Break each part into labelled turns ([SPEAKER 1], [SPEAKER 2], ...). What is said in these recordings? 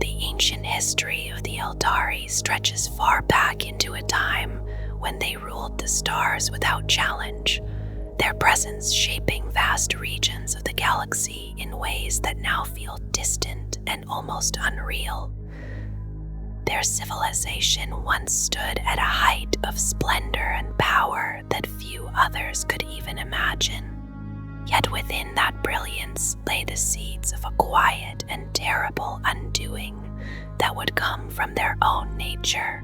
[SPEAKER 1] the ancient history of the Aeldari stretches far back into a time when they ruled the stars without challenge, their presence shaping vast regions of the galaxy in ways that now feel distant and almost unreal. Their civilization once stood at a height of splendor and power that few others could even imagine. Yet within that brilliance lay the seeds of a quiet and terrible undoing that would come from their own nature.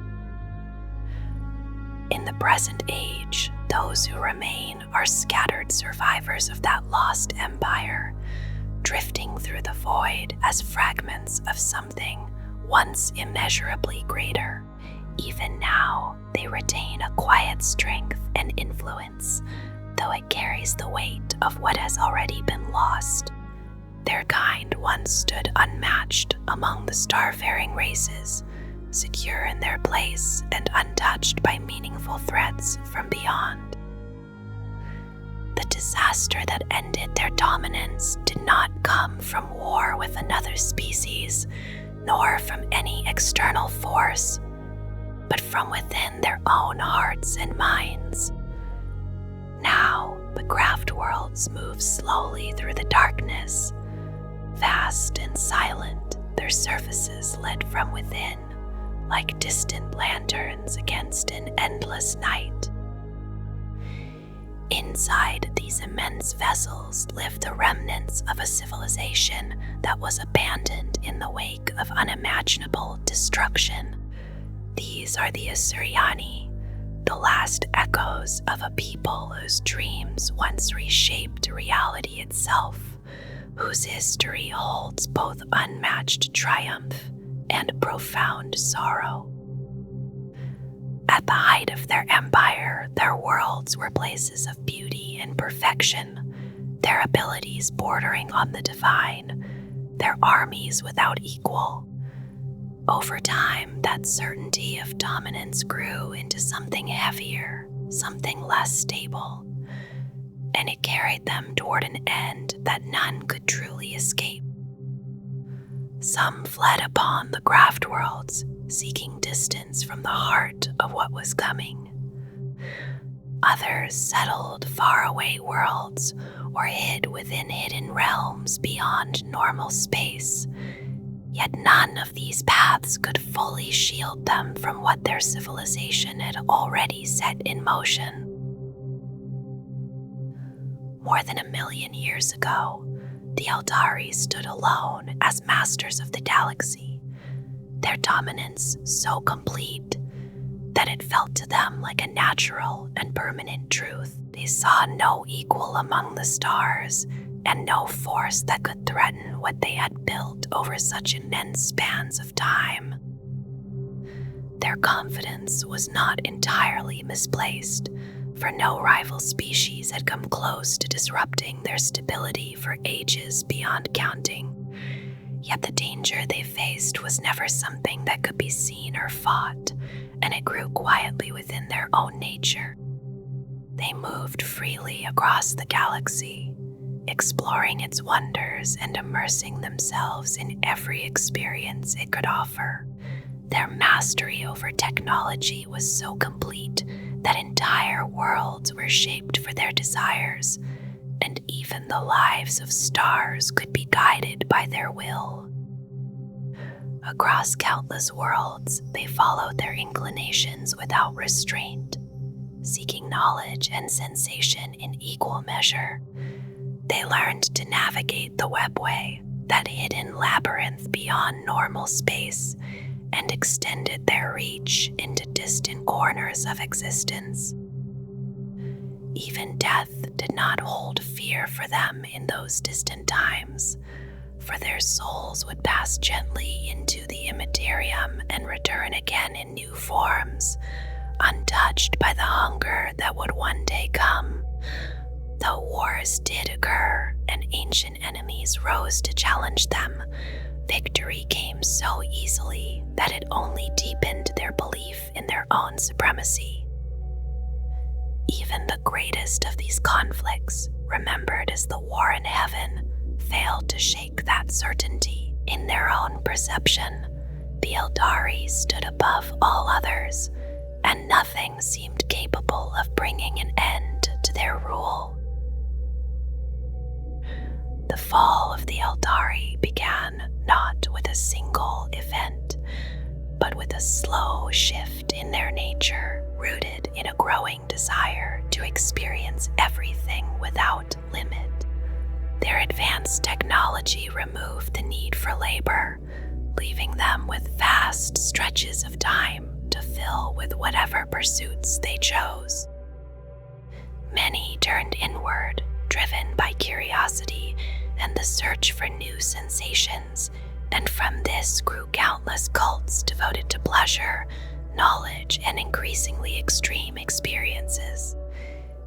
[SPEAKER 1] In the present age, those who remain are scattered survivors of that lost empire, drifting through the void as fragments of something once immeasurably greater. Even now, they retain a quiet strength and influence, though it carries the weight of what has already been lost. Their kind once stood unmatched among the starfaring races, secure in their place and untouched by meaningful threats from beyond. The disaster that ended their dominance did not come from war with another species, nor from any external force, but from within their own hearts and minds. Now, the Craftworlds move slowly through the darkness, vast and silent, their surfaces lit from within, like distant lanterns against an endless night. Inside these immense vessels live the remnants of a civilization that was abandoned in the wake of unimaginable destruction. These are the Asuryani, the last echoes of a people whose dreams once reshaped reality itself, whose history holds both unmatched triumph and profound sorrow. At the height of their empire, their worlds were places of beauty and perfection, their abilities bordering on the divine, their armies without equal. Over time, that certainty of dominance grew into something heavier, something less stable, and it carried them toward an end that none could truly escape. Some fled upon the Craftworlds, seeking distance from the heart of what was coming. Others settled faraway worlds or hid within hidden realms beyond normal space, yet none of these paths could fully shield them from what their civilization had already set in motion. More than 1 million years ago, the Aeldari stood alone as masters of the galaxy, their dominance so complete that it felt to them like a natural and permanent truth. They saw no equal among the stars and no force that could threaten what they had built over such immense spans of time. Their confidence was not entirely misplaced, for no rival species had come close to disrupting their stability for ages beyond counting. Yet the danger they faced was never something that could be seen or fought, and it grew quietly within their own nature. They moved freely across the galaxy, exploring its wonders and immersing themselves in every experience it could offer. Their mastery over technology was so complete that entire worlds were shaped for their desires, and even the lives of stars could be guided by their will. Across countless worlds, they followed their inclinations without restraint, seeking knowledge and sensation in equal measure. They learned to navigate the webway, that hidden labyrinth beyond normal space, and extended their reach into distant corners of existence. Even death did not hold fear for them in those distant times, for their souls would pass gently into the immaterium and return again in new forms, untouched by the hunger that would one day come. Though wars did occur and ancient enemies rose to challenge them, victory came so easily that it only deepened their belief in their own supremacy. Even the greatest of these conflicts, remembered as the war in heaven, failed to shake that certainty. In their own perception, the Aeldari stood above all others, and nothing seemed capable of bringing an end to their rule. The fall of the Aeldari began not with a single event, but with a slow shift in their nature, rooted in a growing desire to experience everything without limit. Their advanced technology removed the need for labor, leaving them with vast stretches of time to fill with whatever pursuits they chose. Many turned inward, driven by curiosity and the search for new sensations, and from this grew countless cults devoted to pleasure, knowledge, and increasingly extreme experiences.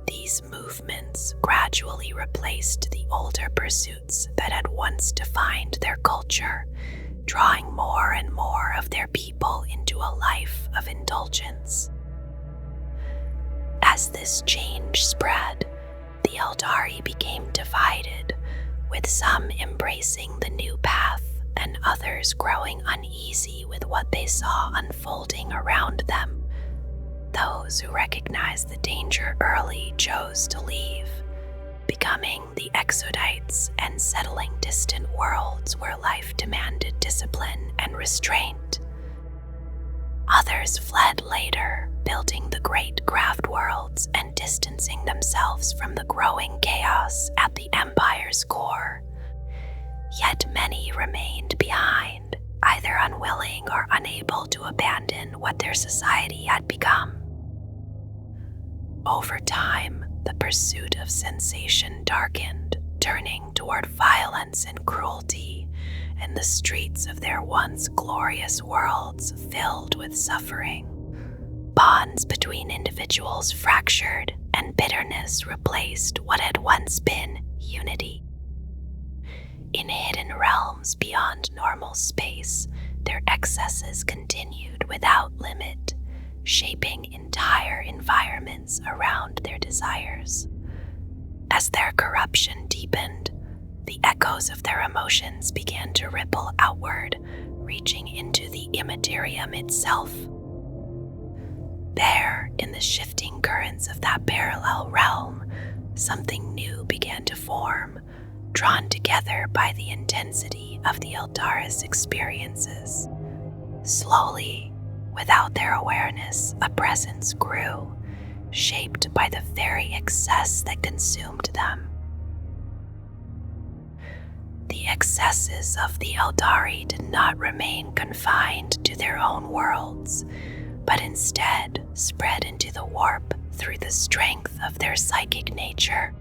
[SPEAKER 1] These movements gradually replaced the older pursuits that had once defined their culture, drawing more and more of their people into a life of indulgence. As this change spread, the Aeldari became divided, with some embracing the new path and others growing uneasy with what they saw unfolding around them. Those who recognized the danger early chose to leave, becoming the Exodites and settling distant worlds where life demanded discipline and restraint. Others fled later, building the great Craftworlds and distancing themselves from the growing chaos at the Empire's core. Yet many remained behind, either unwilling or unable to abandon what their society had become. Over time, the pursuit of sensation darkened, turning toward violence and cruelty, and the streets of their once glorious worlds filled with suffering. Bonds between individuals fractured, and bitterness replaced what had once been unity. In hidden realms beyond normal space, their excesses continued without limit, shaping entire environments around their desires. As their corruption deepened, the echoes of their emotions began to ripple outward, reaching into the immaterium itself. There, in the shifting currents of that parallel realm, something new began to form, drawn together by the intensity of the Aeldari's experiences. Slowly, without their awareness, a presence grew, shaped by the very excess that consumed them. The excesses of the Aeldari did not remain confined to their own worlds, but instead spread into the warp through the strength of their psychic nature.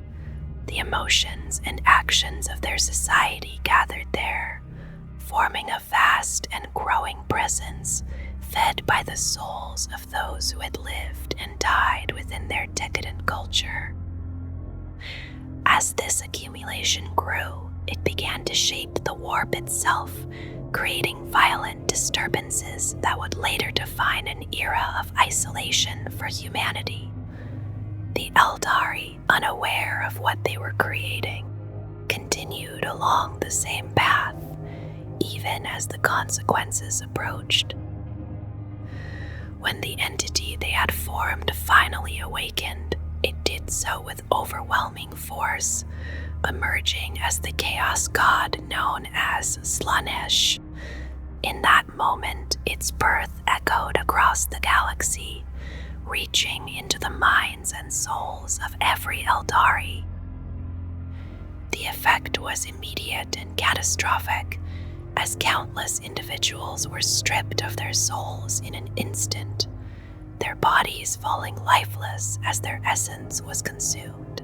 [SPEAKER 1] The emotions and actions of their society gathered there, forming a vast and growing presence fed by the souls of those who had lived and died within their decadent culture. As this accumulation grew, it began to shape the warp itself, creating violent disturbances that would later define an era of isolation for humanity. The Aeldari, unaware of what they were creating, continued along the same path, even as the consequences approached. When the entity they had formed finally awakened, it did so with overwhelming force, emerging as the chaos god known as Slaanesh. In that moment, its birth echoed across the galaxy, reaching into the minds and souls of every Aeldari. The effect was immediate and catastrophic, as countless individuals were stripped of their souls in an instant, their bodies falling lifeless as their essence was consumed.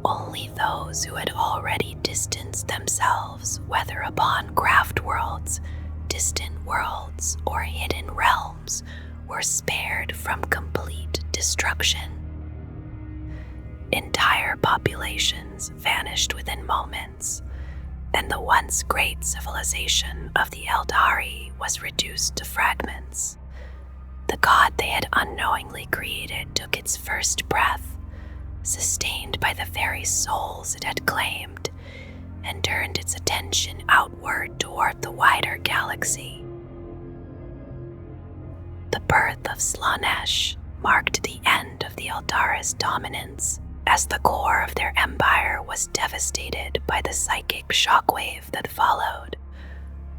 [SPEAKER 1] Only those who had already distanced themselves, whether upon Craftworlds, distant worlds, or hidden realms, were spared from complete destruction. Entire populations vanished within moments, and the once great civilization of the Aeldari was reduced to fragments. The god they had unknowingly created took its first breath, sustained by the very souls it had claimed, and turned its attention outward toward the wider galaxy. The birth of Slaanesh marked the end of the Aeldari's dominance, as the core of their empire was devastated by the psychic shockwave that followed.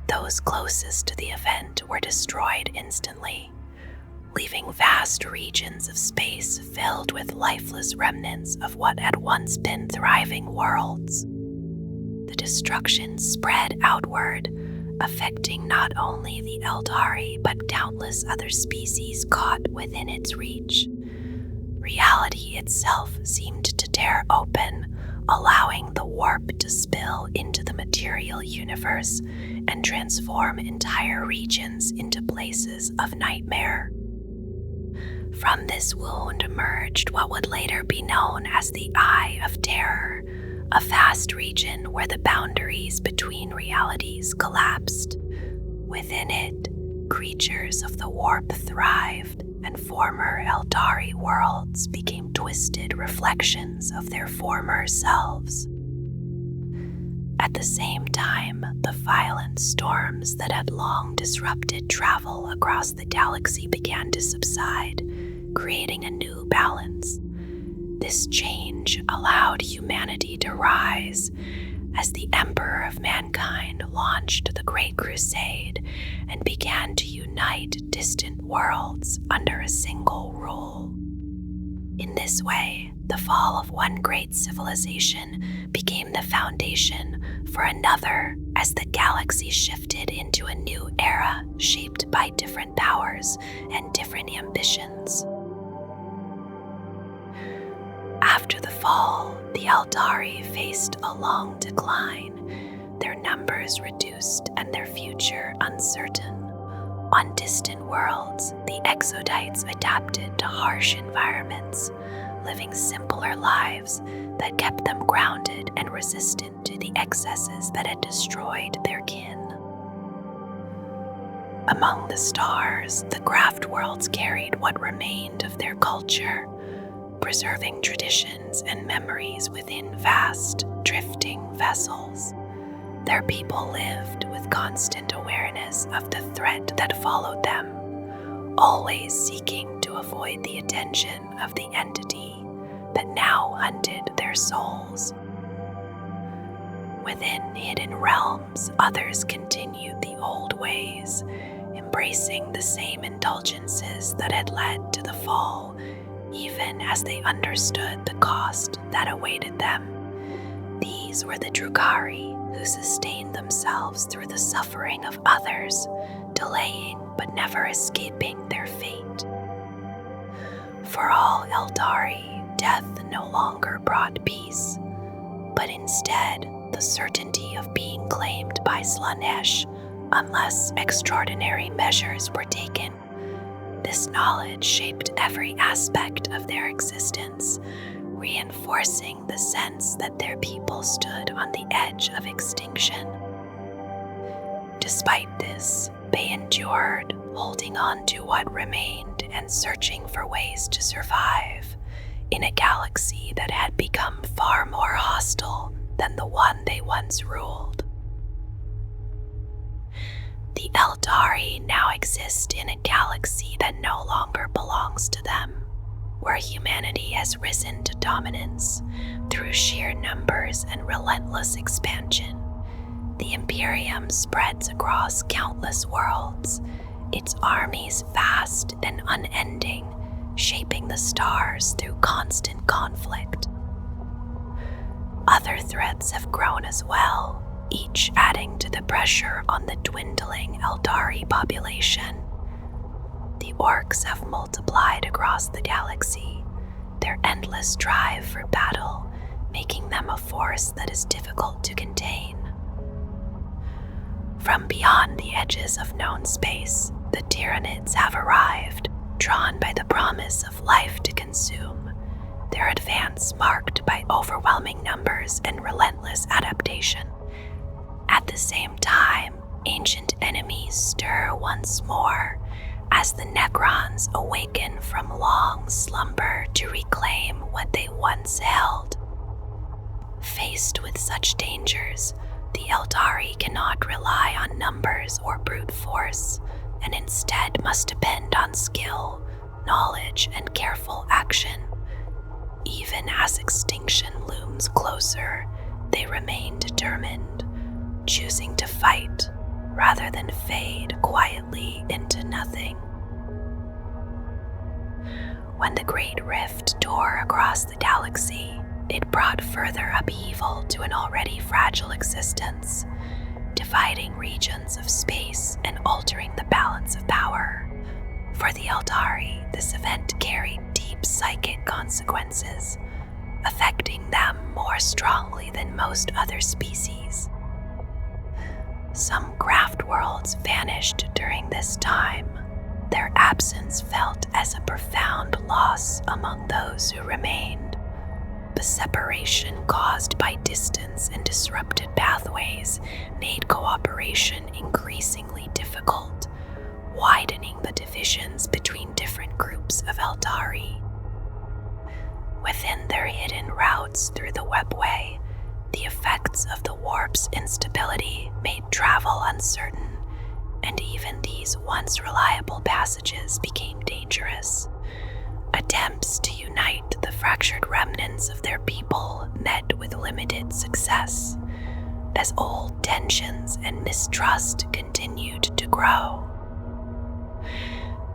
[SPEAKER 1] Those closest to the event were destroyed instantly, leaving vast regions of space filled with lifeless remnants of what had once been thriving worlds. The destruction spread outward, affecting not only the Aeldari but countless other species caught within its reach. Reality itself seemed to tear open, allowing the warp to spill into the material universe and transform entire regions into places of nightmare. From this wound emerged what would later be known as the Eye of Terror, a vast region where the boundaries between realities collapsed. Within it, creatures of the warp thrived, and former Aeldari worlds became twisted reflections of their former selves. At the same time, the violent storms that had long disrupted travel across the galaxy began to subside, creating a new balance. This change allowed humanity to rise as the Emperor of Mankind launched the Great Crusade and began to unite distant worlds under a single rule. In this way, the fall of one great civilization became the foundation for another as the galaxy shifted into a new era shaped by different powers and different ambitions. After the fall, the Aeldari faced a long decline, their numbers reduced and their future uncertain. On distant worlds, the Exodites adapted to harsh environments, living simpler lives that kept them grounded and resistant to the excesses that had destroyed their kin. Among the stars, the Craftworlds carried what remained of their culture, preserving traditions and memories within vast, drifting vessels. Their people lived with constant awareness of the threat that followed them, always seeking to avoid the attention of the entity that now hunted their souls. Within hidden realms, others continued the old ways, embracing the same indulgences that had led to the fall, even as they understood the cost that awaited them. These were the Drukhari, who sustained themselves through the suffering of others, delaying but never escaping their fate. For all Aeldari, death no longer brought peace, but instead the certainty of being claimed by Slaanesh unless extraordinary measures were taken. This knowledge shaped every aspect of their existence, reinforcing the sense that their people stood on the edge of extinction. Despite this, they endured, holding on to what remained and searching for ways to survive in a galaxy that had become far more hostile than the one they once ruled. The Aeldari now exist in a galaxy that no longer belongs to them, where humanity has risen to dominance through sheer numbers and relentless expansion. The Imperium spreads across countless worlds, its armies vast and unending, shaping the stars through constant conflict. Other threats have grown as well, each adding to the pressure on the dwindling Aeldari population. The orcs have multiplied across the galaxy, their endless drive for battle making them a force that is difficult to contain. From beyond the edges of known space, the Tyranids have arrived, drawn by the promise of life to consume, their advance marked by overwhelming numbers and relentless adaptation. At the same time, ancient enemies stir once more as the Necrons awaken from long slumber to reclaim what they once held. Faced with such dangers, the Aeldari cannot rely on numbers or brute force, and instead must depend on skill, knowledge, and careful action. Even as extinction looms closer, they remain determined, choosing to fight rather than fade quietly into nothing. When the Great Rift tore across the galaxy, it brought further upheaval to an already fragile existence, dividing regions of space and altering the balance of power. For the Aeldari, this event carried deep psychic consequences, affecting them more strongly than most other species. Some Craftworlds vanished during this time, their absence felt as a profound loss among those who remained. The separation caused by distance and disrupted pathways made cooperation increasingly difficult, widening the divisions between different groups of Aeldari. Within their hidden routes through the webway, the effects of the warp's instability made travel uncertain, and even these once reliable passages became dangerous. Attempts to unite the fractured remnants of their people met with limited success, as old tensions and mistrust continued to grow.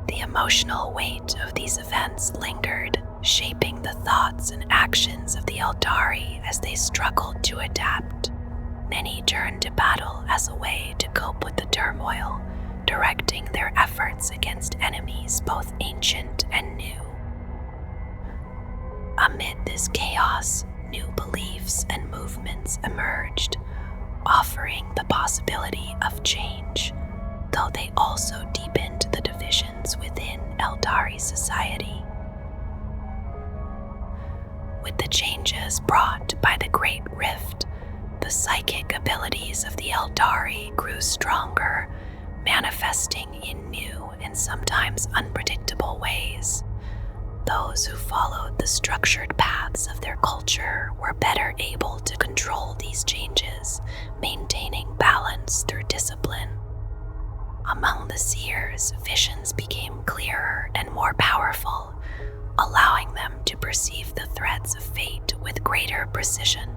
[SPEAKER 1] The emotional weight of these events lingered, shaping the thoughts and actions of the Aeldari as they struggled to adapt. Many turned to battle as a way to cope with the turmoil, directing their efforts against enemies both ancient and new. Amid this chaos, new beliefs and movements emerged, offering the possibility of change, though they also deepened the divisions within Aeldari society. With the changes brought by the Great Rift, the psychic abilities of the Aeldari grew stronger, manifesting in new and sometimes unpredictable ways. Those who followed the structured paths of their culture were better able to control these changes, maintaining balance through discipline. Among the seers, visions became clearer and more powerful, allowing them to perceive the threats of fate with greater precision.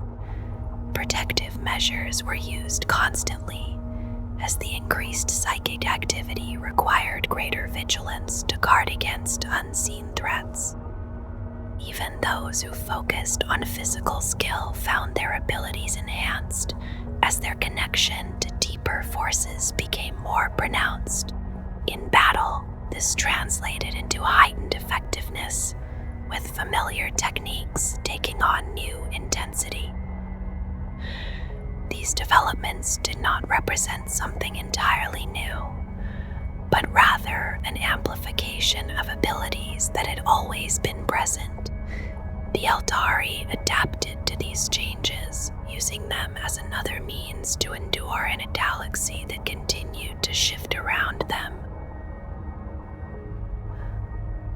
[SPEAKER 1] Protective measures were used constantly, as the increased psychic activity required greater vigilance to guard against unseen threats. Even those who focused on physical skill found their abilities enhanced, as their connection to deeper forces became more pronounced. In battle, this translated into heightened effectiveness, with familiar techniques taking on new intensity. These developments did not represent something entirely new, but rather an amplification of abilities that had always been present. The Aeldari adapted to these changes, using them as another means to endure in a galaxy that continued to shift around them.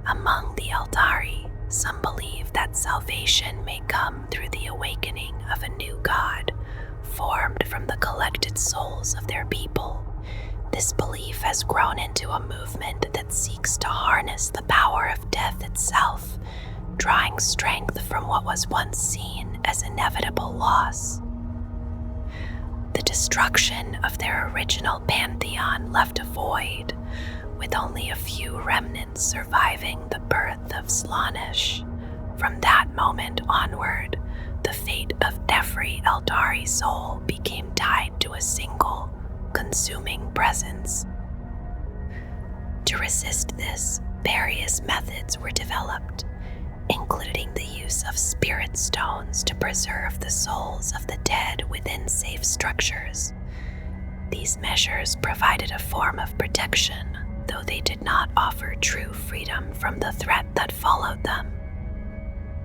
[SPEAKER 1] Among the Aeldari, some believe that salvation may come through the awakening of a new god, formed from the collected souls of their people. This belief has grown into a movement that seeks to harness the power of death itself, drawing strength from what was once seen as inevitable loss. The destruction of their original pantheon left a void, with only a few remnants surviving the birth of Slaanesh. From that moment onward, the fate of every Aeldari soul became tied to a single, consuming presence. To resist this, various methods were developed, including the use of spirit stones to preserve the souls of the dead within safe structures. These measures provided a form of protection, though they did not offer true freedom from the threat that followed them.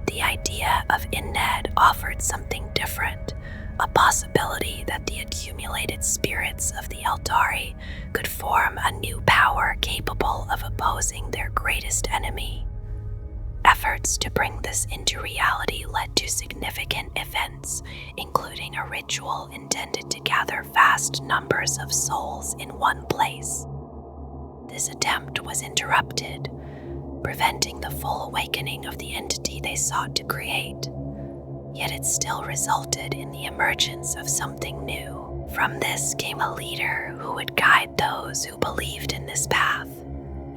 [SPEAKER 1] The idea of Inned offered something different, a possibility that the accumulated spirits of the Aeldari could form a new power capable of opposing their greatest enemy. Efforts efforts to bring this into reality led to significant events, including a ritual intended to gather vast numbers of souls in one place. This attempt was interrupted, preventing the full awakening of the entity they sought to create. Yet it still resulted in the emergence of something new. From this came a leader who would guide those who believed in this path,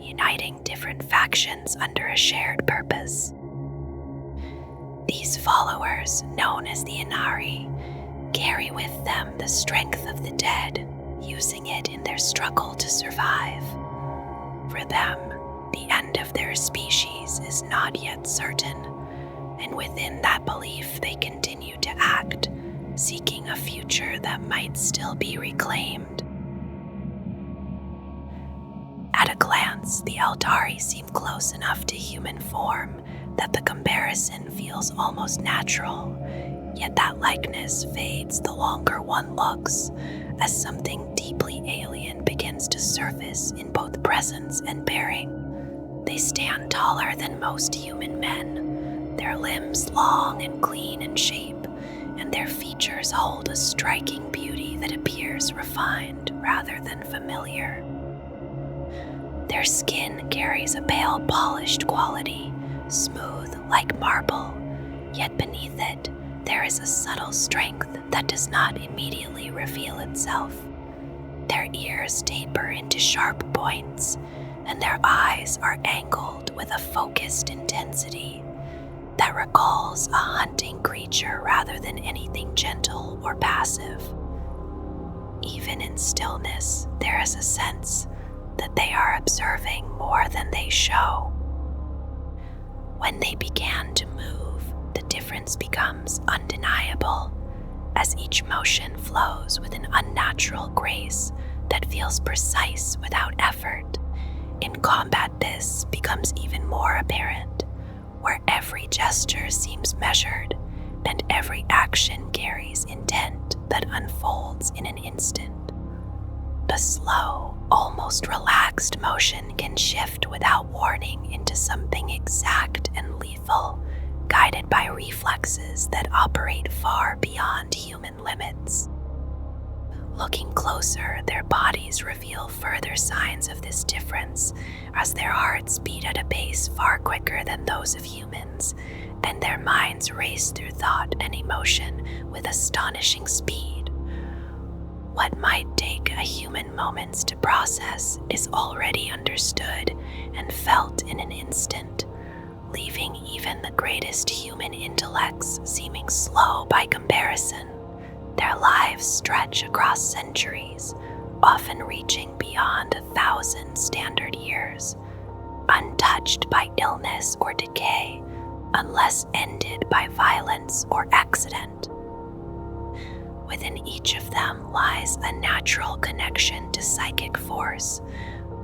[SPEAKER 1] uniting different factions under a shared purpose. These followers, known as the Ynnari, carry with them the strength of the dead, using it in their struggle to survive. For them, the end of their species is not yet certain, and within that belief they continue to act, seeking a future that might still be reclaimed. At a glance, the Aeldari seem close enough to human form that the comparison feels almost natural, yet that likeness fades the longer one looks, as something deeply alien begins to surface in both presence and bearing. They stand taller than most human men, their limbs long and clean in shape, and their features hold a striking beauty that appears refined rather than familiar. Their skin carries a pale polished quality, smooth like marble, yet beneath it there is a subtle strength that does not immediately reveal itself. Their ears taper into sharp points, and their eyes are angled with a focused intensity that recalls a hunting creature rather than anything gentle or passive. Even in stillness, there is a sense that they are observing more than they show. When they began to move, the difference becomes undeniable, as each motion flows with an unnatural grace that feels precise without effort. In combat, this becomes even more apparent, where every gesture seems measured and every action carries intent that unfolds in an instant. The slow, almost relaxed motion can shift without warning into something exact and lethal, guided by reflexes that operate far beyond human limits. Looking closer, their bodies reveal further signs of this difference, as their hearts beat at a pace far quicker than those of humans, and their minds race through thought and emotion with astonishing speed. What might take a human moments to process is already understood and felt in an instant, leaving even the greatest human intellects seeming slow by comparison. Their lives stretch across centuries, often reaching beyond 1,000 standard years, untouched by illness or decay, unless ended by violence or accident. Within each of them lies a natural connection to psychic force,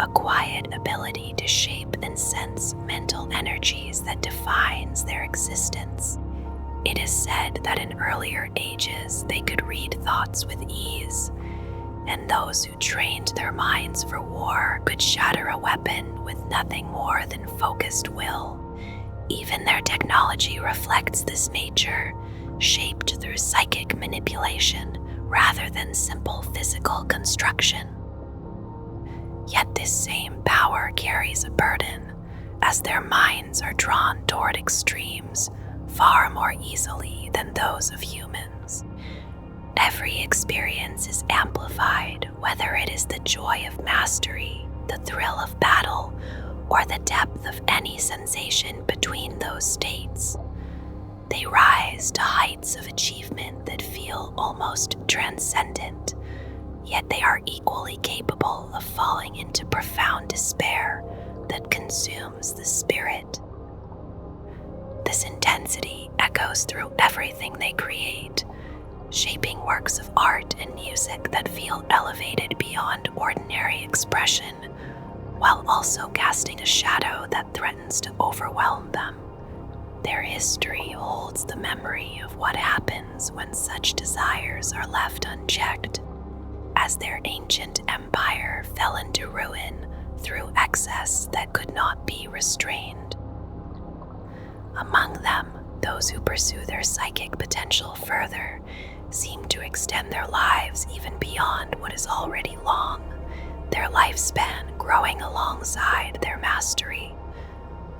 [SPEAKER 1] a quiet ability to shape and sense mental energies that defines their existence. It is said that in earlier ages they could read thoughts with ease, and those who trained their minds for war could shatter a weapon with nothing more than focused will. Even their technology reflects this nature, shaped through psychic manipulation rather than simple physical construction. Yet this same power carries a burden, as their minds are drawn toward extremes far more easily than those of humans. Every experience is amplified, whether it is the joy of mastery, the thrill of battle, or the depth of any sensation between those states. They rise to heights of achievement that feel almost transcendent, yet they are equally capable of falling into profound despair that consumes the spirit. This intensity echoes through everything they create, shaping works of art and music that feel elevated beyond ordinary expression, while also casting a shadow that threatens to overwhelm them. Their history holds the memory of what happens when such desires are left unchecked, as their ancient empire fell into ruin through excess that could not be restrained. Among them, those who pursue their psychic potential further seem to extend their lives even beyond what is already long, their lifespan growing alongside their mastery.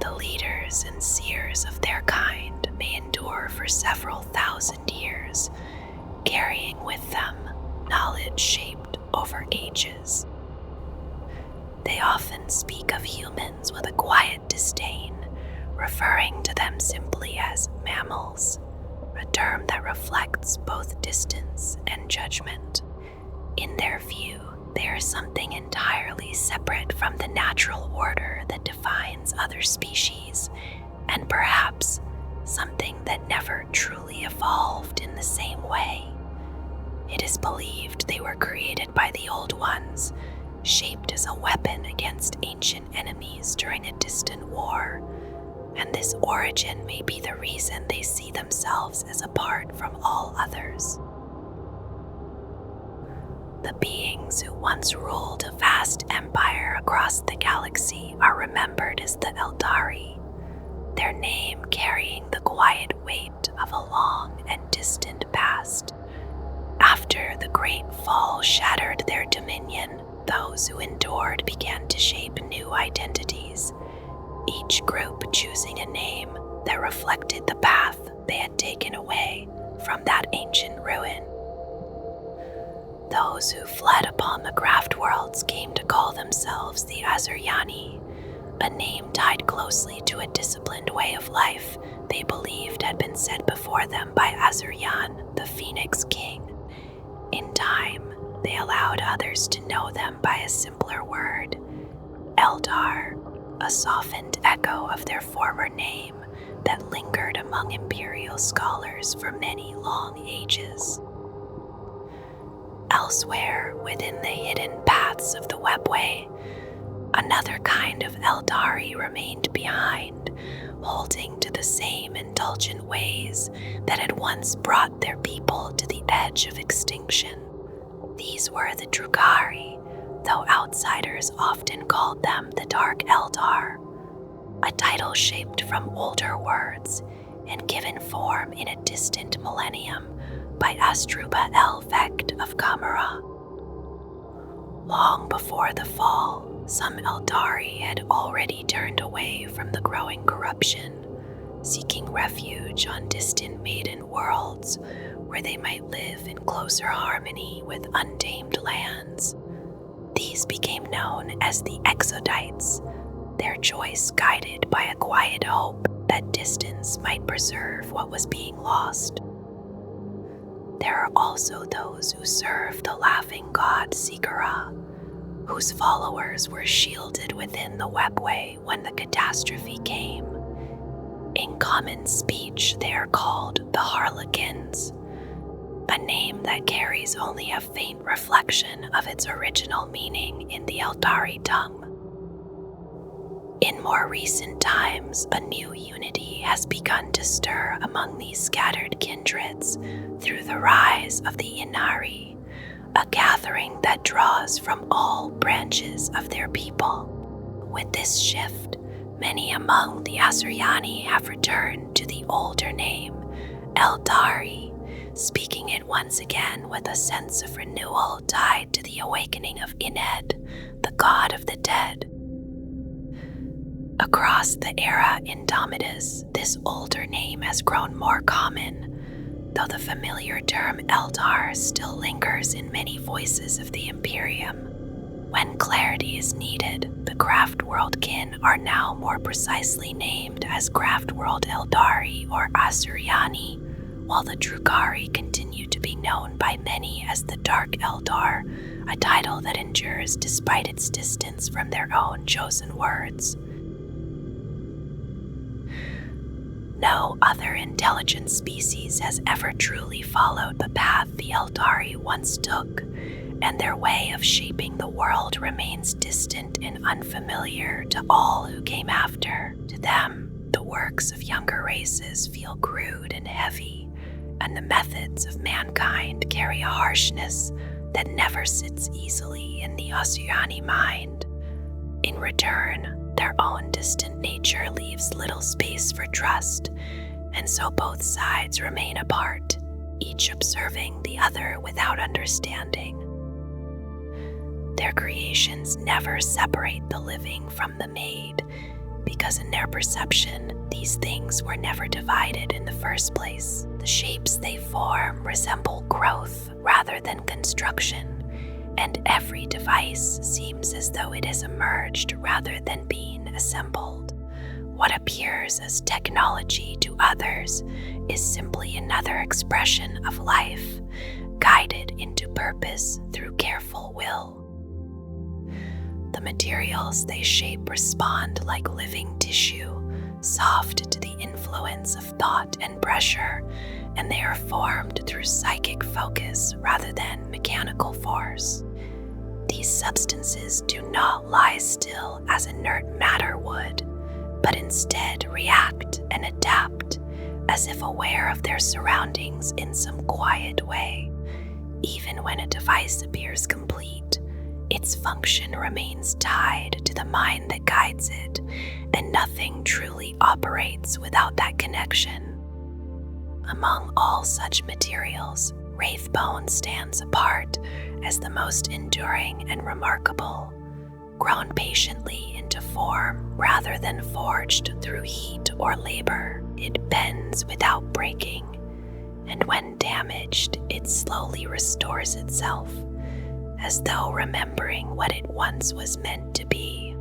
[SPEAKER 1] The leaders and seers of their kind may endure for several thousand years, carrying with them knowledge shaped over ages. They often speak of humans with a quiet disdain, referring to them simply as mammals, a term that reflects both distance and judgment. In their view, they are something entirely separate from the natural order that defines other species, and perhaps something that never truly evolved in the same way. It is believed they were created by the Old Ones, shaped as a weapon against ancient enemies during a distant war, and this origin may be the reason they see themselves as apart from all others. The beings who once ruled a vast empire across the galaxy are remembered as the Aeldari, their name carrying the quiet weight of a long and distant past. After the Great Fall shattered their dominion, those who endured began to shape new identities, each group choosing a name that reflected the path they had taken away from that ancient ruin. Those who fled upon the Craftworlds came to call themselves the Asuryani, a name tied closely to a disciplined way of life they believed had been set before them by Asuryan, the Phoenix King. In time, they allowed others to know them by a simpler word, Eldar, a softened echo of their former name that lingered among Imperial scholars for many long ages. Elsewhere, within the hidden paths of the webway, another kind of Aeldari remained behind, holding to the same indulgent ways that had once brought their people to the edge of extinction. These were the Drukhari, though outsiders often called them the Dark Eldar, a title shaped from older words and given form in a distant millennium by Asdrubal-Vect of Kamara. Long before the fall, some Aeldari had already turned away from the growing corruption, seeking refuge on distant maiden worlds where they might live in closer harmony with untamed lands. These became known as the Exodites, their choice guided by a quiet hope that distance might preserve what was being lost. There are also those who serve the laughing god Sikara, whose followers were shielded within the webway when the catastrophe came. In common speech, they are called the Harlequins, a name that carries only a faint reflection of its original meaning in the Aeldari tongue. In more recent times, a new unity has begun to stir among these scattered kindreds through the rise of the Ynnari, a gathering that draws from all branches of their people. With this shift, many among the Asuryani have returned to the older name, Aeldari, speaking it once again with a sense of renewal tied to the awakening of Inned, the god of the dead. Across the era Indomitus, this older name has grown more common, though the familiar term Eldar still lingers in many voices of the Imperium. When clarity is needed, the Craftworld kin are now more precisely named as Craftworld Aeldari or Asuryani, while the Drukhari continue to be known by many as the Dark Eldar, a title that endures despite its distance from their own chosen words. No other intelligent species has ever truly followed the path the Aeldari once took, and their way of shaping the world remains distant and unfamiliar to all who came after. To them, the works of younger races feel crude and heavy, and the methods of mankind carry a harshness that never sits easily in the Asuryani mind. In return, their own distant nature leaves little space for trust, and so both sides remain apart, each observing the other without understanding. Their creations never separate the living from the made, because in their perception, these things were never divided in the first place. The shapes they form resemble growth rather than construction, and every device seems as though it has emerged rather than being assembled. What appears as technology to others is simply another expression of life, guided into purpose through careful will. The materials they shape respond like living tissue, soft to the influence of thought and pressure, and they are formed through psychic focus rather than mechanical force. These substances do not lie still as inert matter would, but instead react and adapt, as if aware of their surroundings in some quiet way. Even when a device appears complete, its function remains tied to the mind that guides it, and nothing truly operates without that connection. Among all such materials, Wraithbone stands apart as the most enduring and remarkable. Grown patiently into form rather than forged through heat or labor, it bends without breaking, and when damaged, it slowly restores itself, as though remembering what it once was meant to be.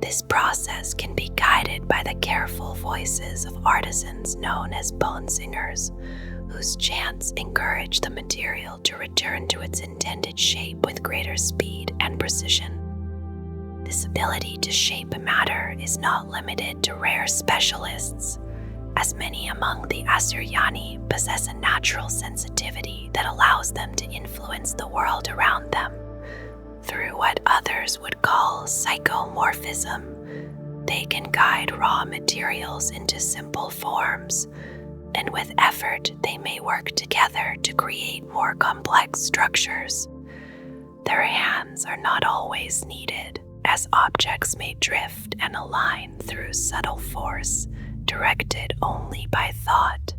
[SPEAKER 1] This process can be guided by the careful voices of artisans known as bone singers, whose chants encourage the material to return to its intended shape with greater speed and precision. This ability to shape matter is not limited to rare specialists, as many among the Asuryani possess a natural sensitivity that allows them to influence the world around them. Through what others would call psychomorphism, they can guide raw materials into simple forms, and with effort they may work together to create more complex structures. Their hands are not always needed, as objects may drift and align through subtle force, directed only by thought.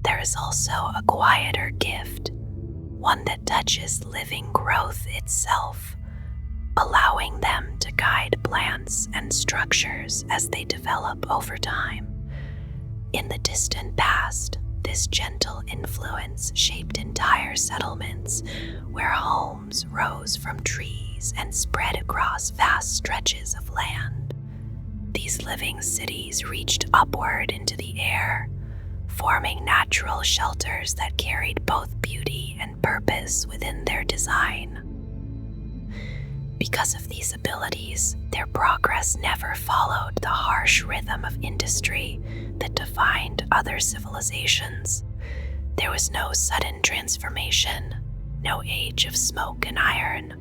[SPEAKER 1] There is also a quieter gift, one that touches living growth itself, allowing them to guide plants and structures as they develop over time. In the distant past, this gentle influence shaped entire settlements where homes rose from trees and spread across vast stretches of land. These living cities reached upward into the air, forming natural shelters that carried both beauty and purpose within their design. Because of these abilities, their progress never followed the harsh rhythm of industry that defined other civilizations. There was no sudden transformation, no age of smoke and iron,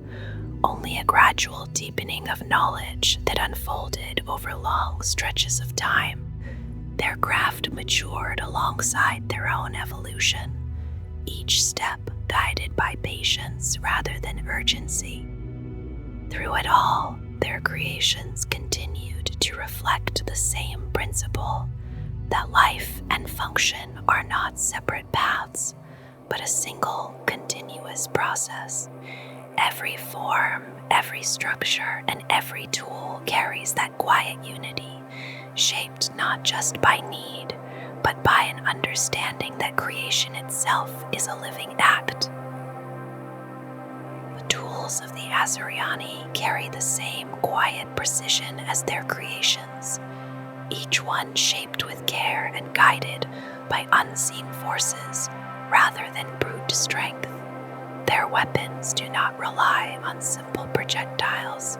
[SPEAKER 1] only a gradual deepening of knowledge that unfolded over long stretches of time. Their craft matured alongside their own evolution, each step guided by patience rather than urgency. Through it all, their creations continued to reflect the same principle, that life and function are not separate paths, but a single, continuous process. Every form, every structure, and every tool carries that quiet unity, shaped not just by need, but by an understanding that creation itself is a living act. The tools of the Asuryani carry the same quiet precision as their creations, each one shaped with care and guided by unseen forces rather than brute strength. Their weapons do not rely on simple projectiles,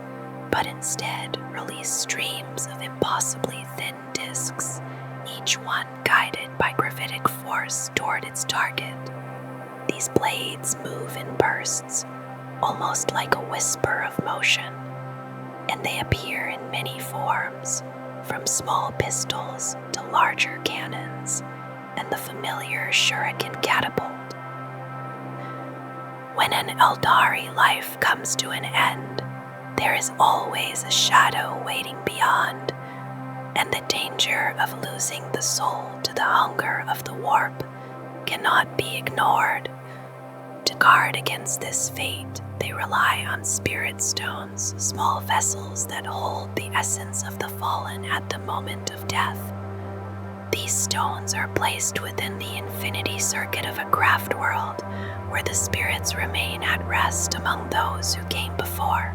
[SPEAKER 1] but instead release streams of impossibly thin discs, each one guided by gravitic force toward its target. These blades move in bursts, almost like a whisper of motion, and they appear in many forms, from small pistols to larger cannons, and the familiar shuriken catapult. When an Aeldari life comes to an end, there is always a shadow waiting beyond, and the danger of losing the soul to the hunger of the warp cannot be ignored. To guard against this fate, they rely on spirit stones, small vessels that hold the essence of the fallen at the moment of death. These stones are placed within the infinity circuit of a craftworld, where the spirits remain at rest among those who came before.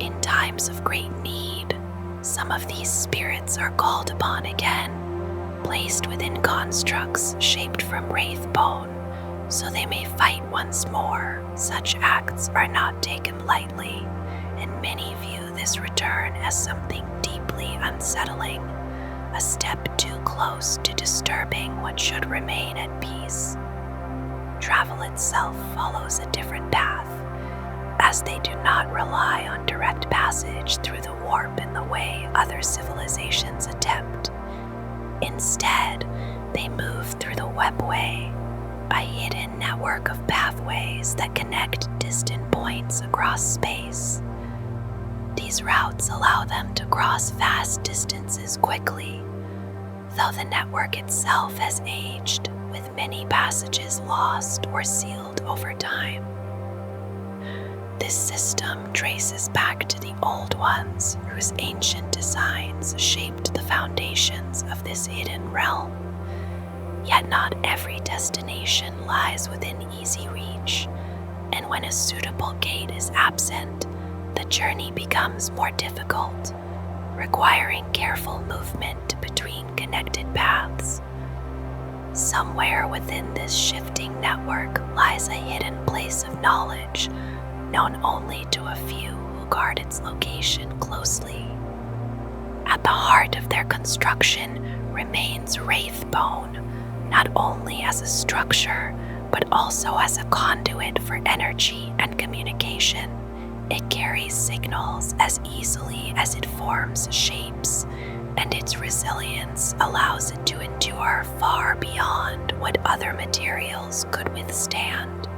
[SPEAKER 1] In times of great need, some of these spirits are called upon again, placed within constructs shaped from wraith bone, so they may fight once more. Such acts are not taken lightly, and many view this return as something deeply unsettling, a step too close to disturbing what should remain at peace. Travel itself follows a different path, as they do not rely on direct passage through the warp in the way other civilizations attempt. Instead, they move through the webway, a hidden network of pathways that connect distant points across space. These routes allow them to cross vast distances quickly, though the network itself has aged, with many passages lost or sealed over time. This system traces back to the old ones whose ancient designs shaped the foundations of this hidden realm. Yet not every destination lies within easy reach, and when a suitable gate is absent, the journey becomes more difficult, requiring careful movement between connected paths. Somewhere within this shifting network lies a hidden place of knowledge, known only to a few who guard its location closely. At the heart of their construction remains wraith bone, not only as a structure, but also as a conduit for energy and communication. It carries signals as easily as it forms shapes, and its resilience allows it to endure far beyond what other materials could withstand.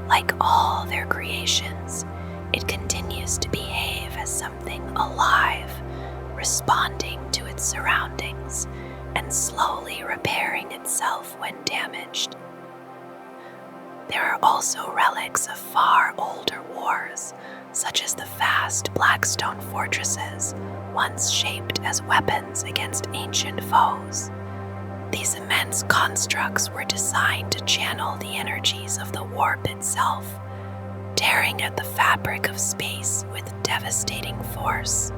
[SPEAKER 1] Like all their creations, it continues to behave as something alive, responding to its surroundings and slowly repairing itself when damaged. There are also relics of far older wars, such as the vast Blackstone fortresses, once shaped as weapons against ancient foes. These immense constructs were designed to channel the energies of the warp itself, tearing at the fabric of space with devastating force.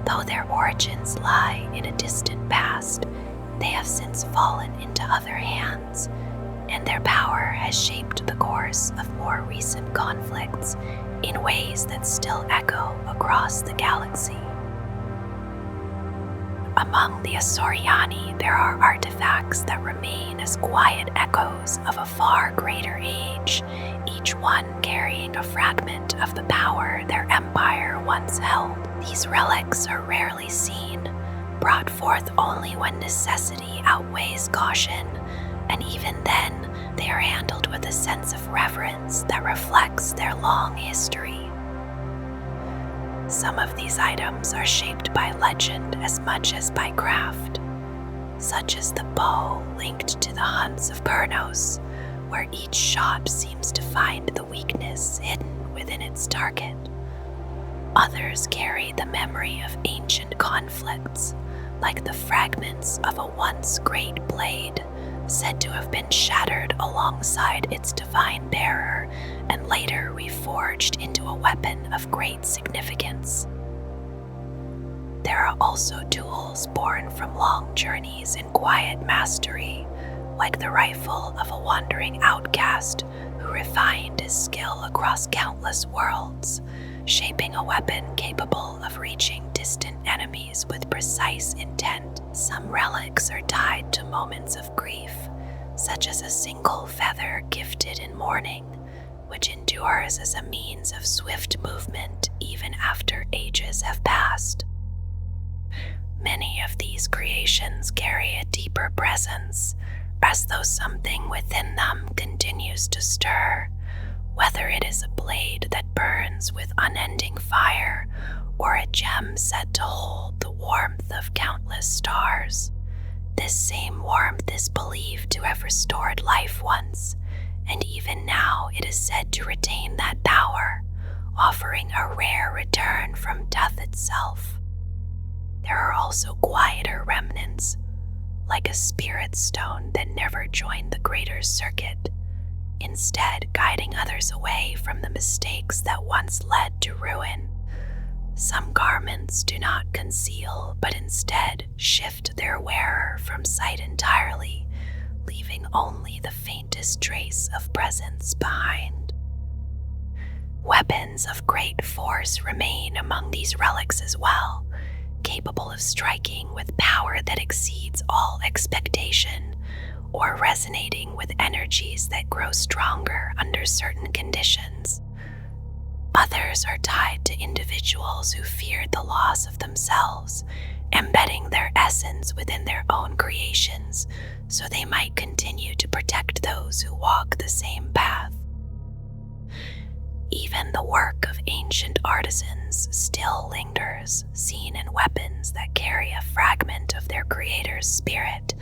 [SPEAKER 1] Though their origins lie in a distant past, they have since fallen into other hands, and their power has shaped the course of more recent conflicts in ways that still echo across the galaxy. Among the Asuryani, there are artifacts that remain as quiet echoes of a far greater age, each one carrying a fragment of the power their empire once held. These relics are rarely seen, brought forth only when necessity outweighs caution, and even then, they are handled with a sense of reverence that reflects their long history. Some of these items are shaped by legend as much as by craft, such as the bow linked to the hunts of Kurnos, where each shot seems to find the weakness hidden within its target. Others carry the memory of ancient conflicts, like the fragments of a once great blade, said to have been shattered alongside its divine bearer and later reforged into a weapon of great significance. There are also tools born from long journeys in quiet mastery, like the rifle of a wandering outcast who refined his skill across countless worlds, shaping a weapon capable of reaching distant enemies with precise intent. Some relics are tied to moments of grief, such as a single feather gifted in mourning, which endures as a means of swift movement even after ages have passed. Many of these creations carry a deeper presence, as though something within them continues to stir, whether it is a blade that burns burns with unending fire, or a gem said to hold the warmth of countless stars. This same warmth is believed to have restored life once, and even now it is said to retain that power, offering a rare return from death itself. There are also quieter remnants, like a spirit stone that never joined the greater circuit, instead guiding others away from the mistakes that once led to ruin. Some garments do not conceal, but instead shift their wearer from sight entirely, leaving only the faintest trace of presence behind. Weapons of great force remain among these relics as well, capable of striking with power that exceeds all expectation, or resonating with energies that grow stronger under certain conditions. Others are tied to individuals who feared the loss of themselves, embedding their essence within their own creations so they might continue to protect those who walk the same path. Even the work of ancient artisans still lingers, seen in weapons that carry a fragment of their creator's spirit,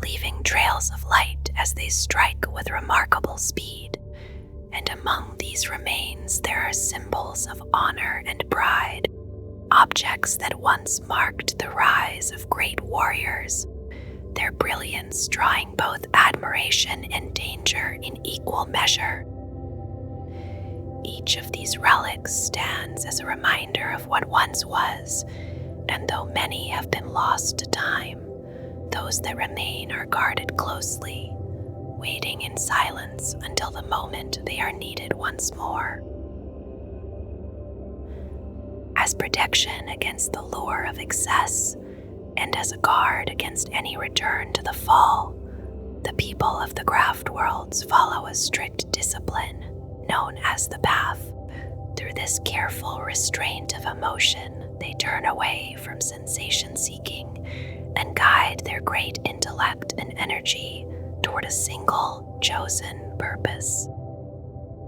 [SPEAKER 1] leaving trails of light as they strike with remarkable speed. And among these remains there are symbols of honor and pride, objects that once marked the rise of great warriors, their brilliance drawing both admiration and danger in equal measure. Each of these relics stands as a reminder of what once was, and though many have been lost to time, those that remain are guarded closely, waiting in silence until the moment they are needed once more. As protection against the lure of excess, and as a guard against any return to the fall, the people of the Craftworlds follow a strict discipline known as the Path. Through this careful restraint of emotion, they turn away from sensation-seeking and guide their great intellect and energy toward a single, chosen purpose.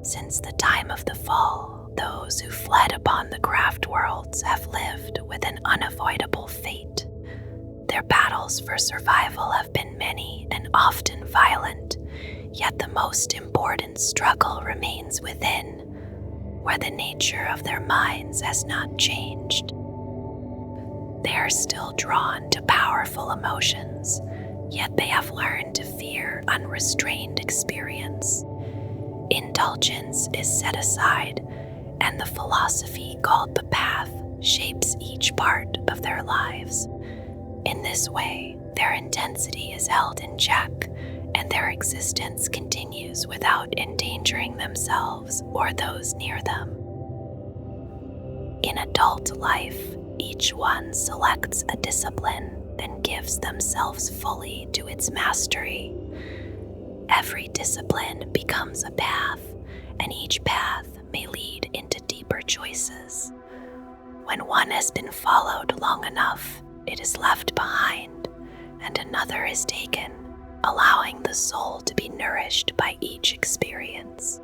[SPEAKER 1] Since the time of the fall, those who fled upon the Craftworlds have lived with an unavoidable fate. Their battles for survival have been many and often violent, yet the most important struggle remains within, where the nature of their minds has not changed. They are still drawn to powerful emotions, yet they have learned to fear unrestrained experience. Indulgence is set aside, and the philosophy called the Path shapes each part of their lives. In this way, their intensity is held in check, and their existence continues without endangering themselves or those near them. In adult life, each one selects a discipline, then gives themselves fully to its mastery. Every discipline becomes a path, and each path may lead into deeper choices. When one has been followed long enough, it is left behind, and another is taken, allowing the soul to be nourished by each experience.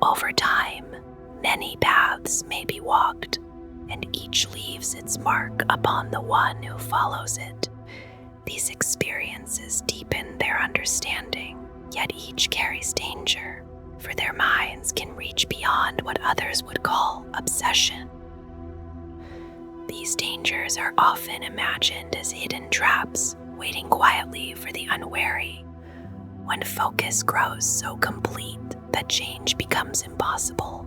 [SPEAKER 1] Over time, many paths may be walked, and each leaves its mark upon the one who follows it. These experiences deepen their understanding, yet each carries danger, for their minds can reach beyond what others would call obsession. These dangers are often imagined as hidden traps, waiting quietly for the unwary. When focus grows so complete that change becomes impossible,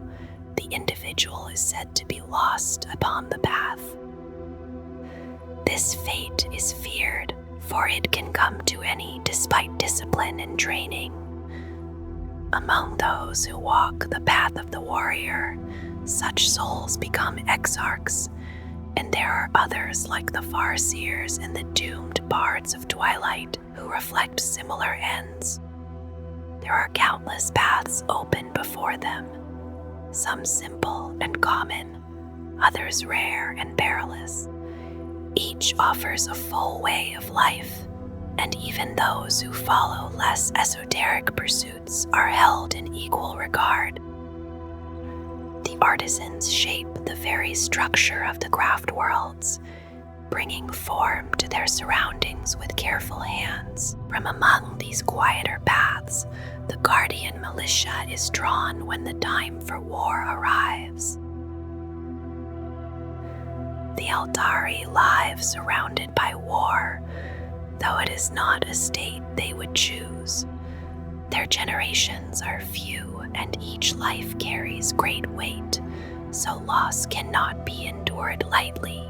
[SPEAKER 1] the individual is said to be lost upon the path. This fate is feared, for it can come to any despite discipline and training. Among those who walk the path of the warrior, such souls become exarchs, and there are others like the Farseers and the doomed bards of Twilight who reflect similar ends. There are countless paths open before them, some simple and common, others rare and perilous. Each offers a full way of life, and even those who follow less esoteric pursuits are held in equal regard. artisans shape the very structure of the Craftworlds, bringing form to their surroundings with careful hands. From among these quieter paths, the guardian militia is drawn when the time for war arrives. The Aeldari live surrounded by war, though it is not a state they would choose. Their generations are few, and each life carries great weight, so loss cannot be endured lightly.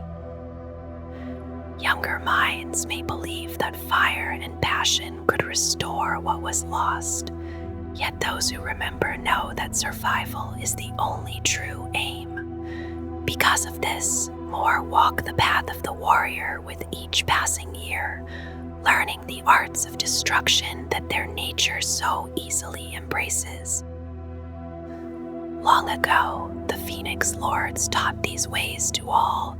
[SPEAKER 1] Younger minds may believe that fire and passion could restore what was lost, yet those who remember know that survival is the only true aim. Because of this, more walk the path of the warrior with each passing year, learning the arts of destruction that their nature so easily embraces. Long ago, the Phoenix Lords taught these ways to all,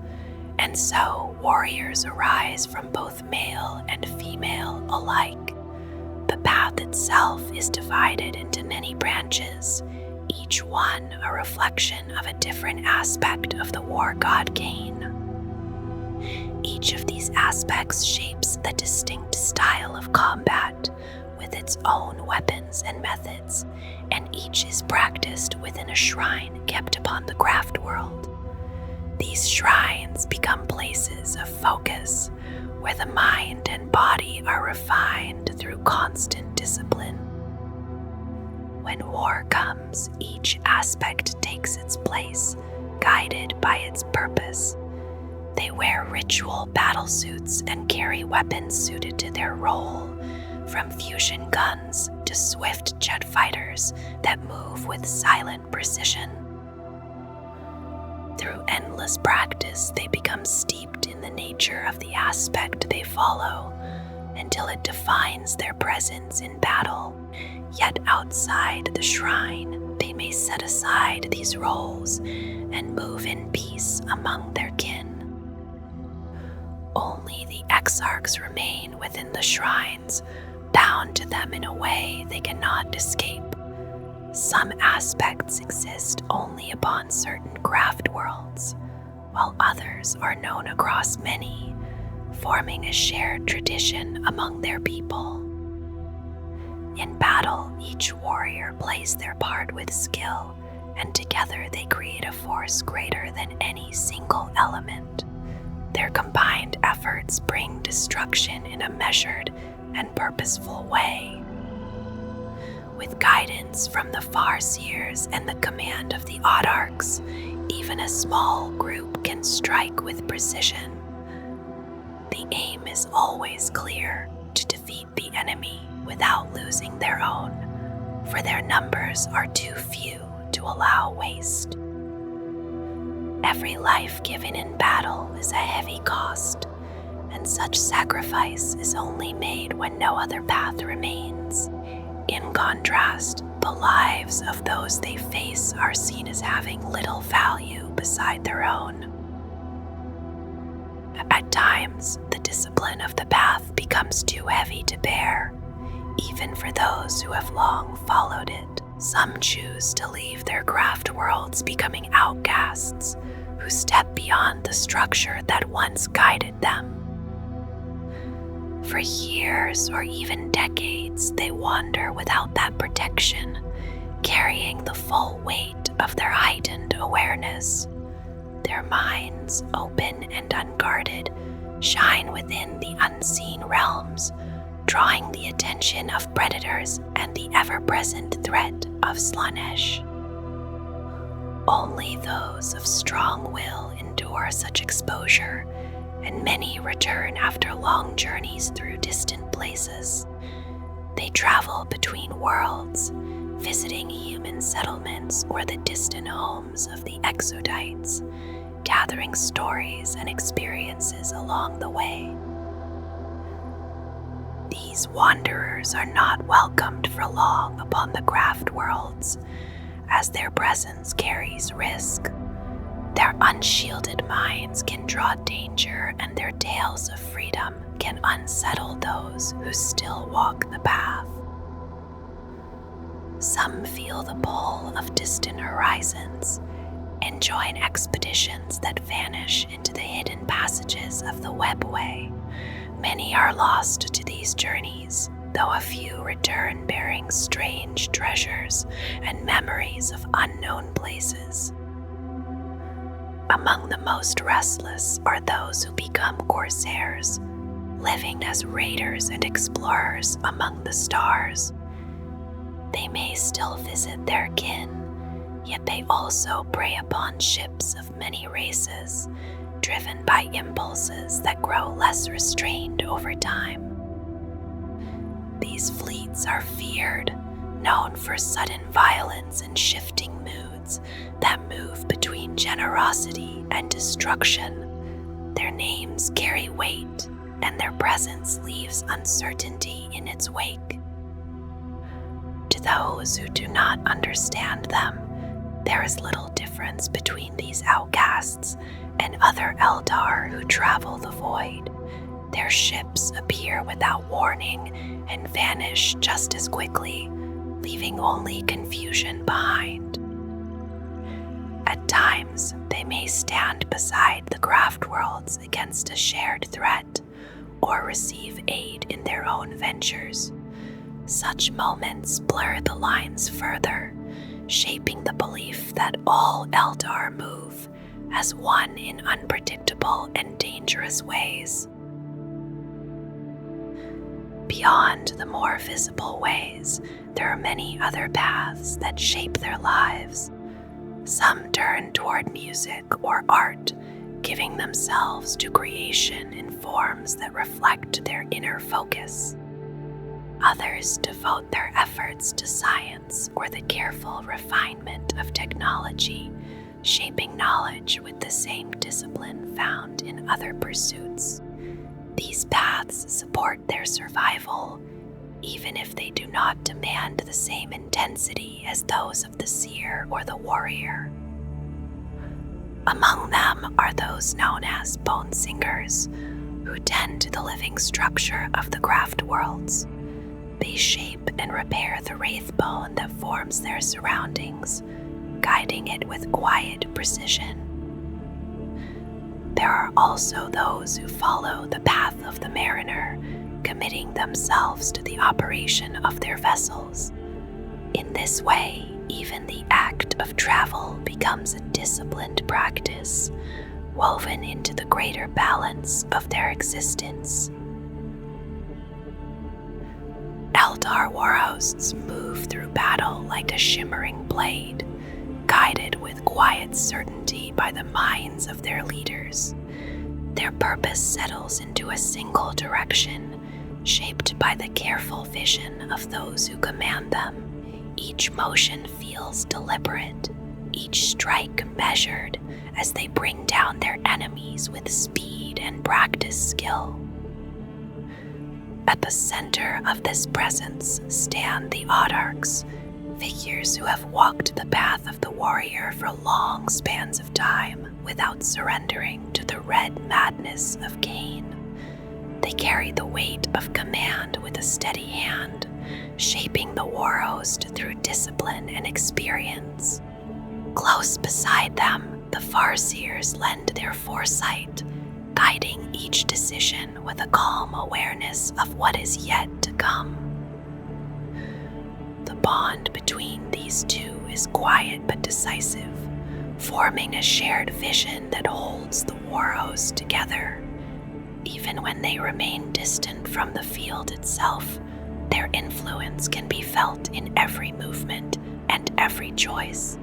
[SPEAKER 1] and so warriors arise from both male and female alike. The path itself is divided into many branches, each one a reflection of a different aspect of the war god Cain. Each of these aspects shapes the distinct style of combat, with its own weapons and methods, and each is practiced within a shrine kept upon the Craftworld. These shrines become places of focus, where the mind and body are refined through constant discipline. When war comes, each aspect takes its place, guided by its purpose. They wear ritual battle suits and carry weapons suited to their role, from fusion guns to swift jet fighters that move with silent precision. Through endless practice, they become steeped in the nature of the aspect they follow, until it defines their presence in battle. Yet outside the shrine, they may set aside these roles and move in peace among their kin. Only the exarchs remain within the shrines, bound to them in a way they cannot escape. Some aspects exist only upon certain Craftworlds, while others are known across many, forming a shared tradition among their people. In battle, each warrior plays their part with skill, and together they create a force greater than any single element. Their combined efforts bring destruction in a measured and purposeful way. With guidance from the Farseers and the command of the Autarchs, even a small group can strike with precision. The aim is always clear: to defeat the enemy without losing their own, for their numbers are too few to allow waste. Every life given in battle is a heavy cost, and such sacrifice is only made when no other path remains. In contrast, the lives of those they face are seen as having little value beside their own. At times, the discipline of the path becomes too heavy to bear, even for those who have long followed it. Some choose to leave their Craftworlds, becoming outcasts who step beyond the structure that once guided them. For years or even decades, they wander without that protection, carrying the full weight of their heightened awareness. Their minds, open and unguarded, shine within the unseen realms, drawing the attention of predators and the ever-present threat of Slaanesh. Only those of strong will endure such exposure, and many return after long journeys through distant places. They travel between worlds, visiting human settlements or the distant homes of the Exodites, gathering stories and experiences along the way. These wanderers are not welcomed for long upon the Craftworlds, as their presence carries risk. Their unshielded minds can draw danger, and their tales of freedom can unsettle those who still walk the path. Some feel the pull of distant horizons, and join expeditions that vanish into the hidden passages of the webway. Many are lost to these journeys, though a few return bearing strange treasures and memories of unknown places. Among the most restless are those who become corsairs, living as raiders and explorers among the stars. They may still visit their kin, yet they also prey upon ships of many races, driven by impulses that grow less restrained over time. These fleets are feared, known for sudden violence and shifting moods that move between generosity and destruction. Their names carry weight, and their presence leaves uncertainty in its wake. To those who do not understand them, there is little difference between these outcasts and other Eldar who travel the void. Their ships appear without warning and vanish just as quickly, leaving only confusion behind. At times, they may stand beside the Craftworlds against a shared threat, or receive aid in their own ventures. Such moments blur the lines further, shaping the belief that all Eldar move as one in unpredictable and dangerous ways. Beyond the more visible ways, there are many other paths that shape their lives. Some turn toward music or art, giving themselves to creation in forms that reflect their inner focus. Others devote their efforts to science or the careful refinement of technology, shaping knowledge with the same discipline found in other pursuits. These paths support their survival, even if they do not demand the same intensity as those of the seer or the warrior. Among them are those known as bone singers, who tend to the living structure of the Craftworlds. They shape and repair the wraith bone that forms their surroundings, guiding it with quiet precision. There are also those who follow the path of the mariner, committing themselves to the operation of their vessels. In this way, even the act of travel becomes a disciplined practice, woven into the greater balance of their existence. Eldar Warhosts move through battle like a shimmering blade, guided with quiet certainty by the minds of their leaders. Their purpose settles into a single direction, shaped by the careful vision of those who command them. Each motion feels deliberate, each strike measured, as they bring down their enemies with speed and practiced skill. At the center of this presence stand the Autarchs, figures who have walked the path of the warrior for long spans of time without surrendering to the red madness of gain. They carry the weight of command with a steady hand, shaping the warhost through discipline and experience. Close beside them, the Farseers lend their foresight, guiding each decision with a calm awareness of what is yet to come. The bond between these two is quiet but decisive, forming a shared vision that holds the warhost together. Even when they remain distant from the field itself, their influence can be felt in every movement and every choice.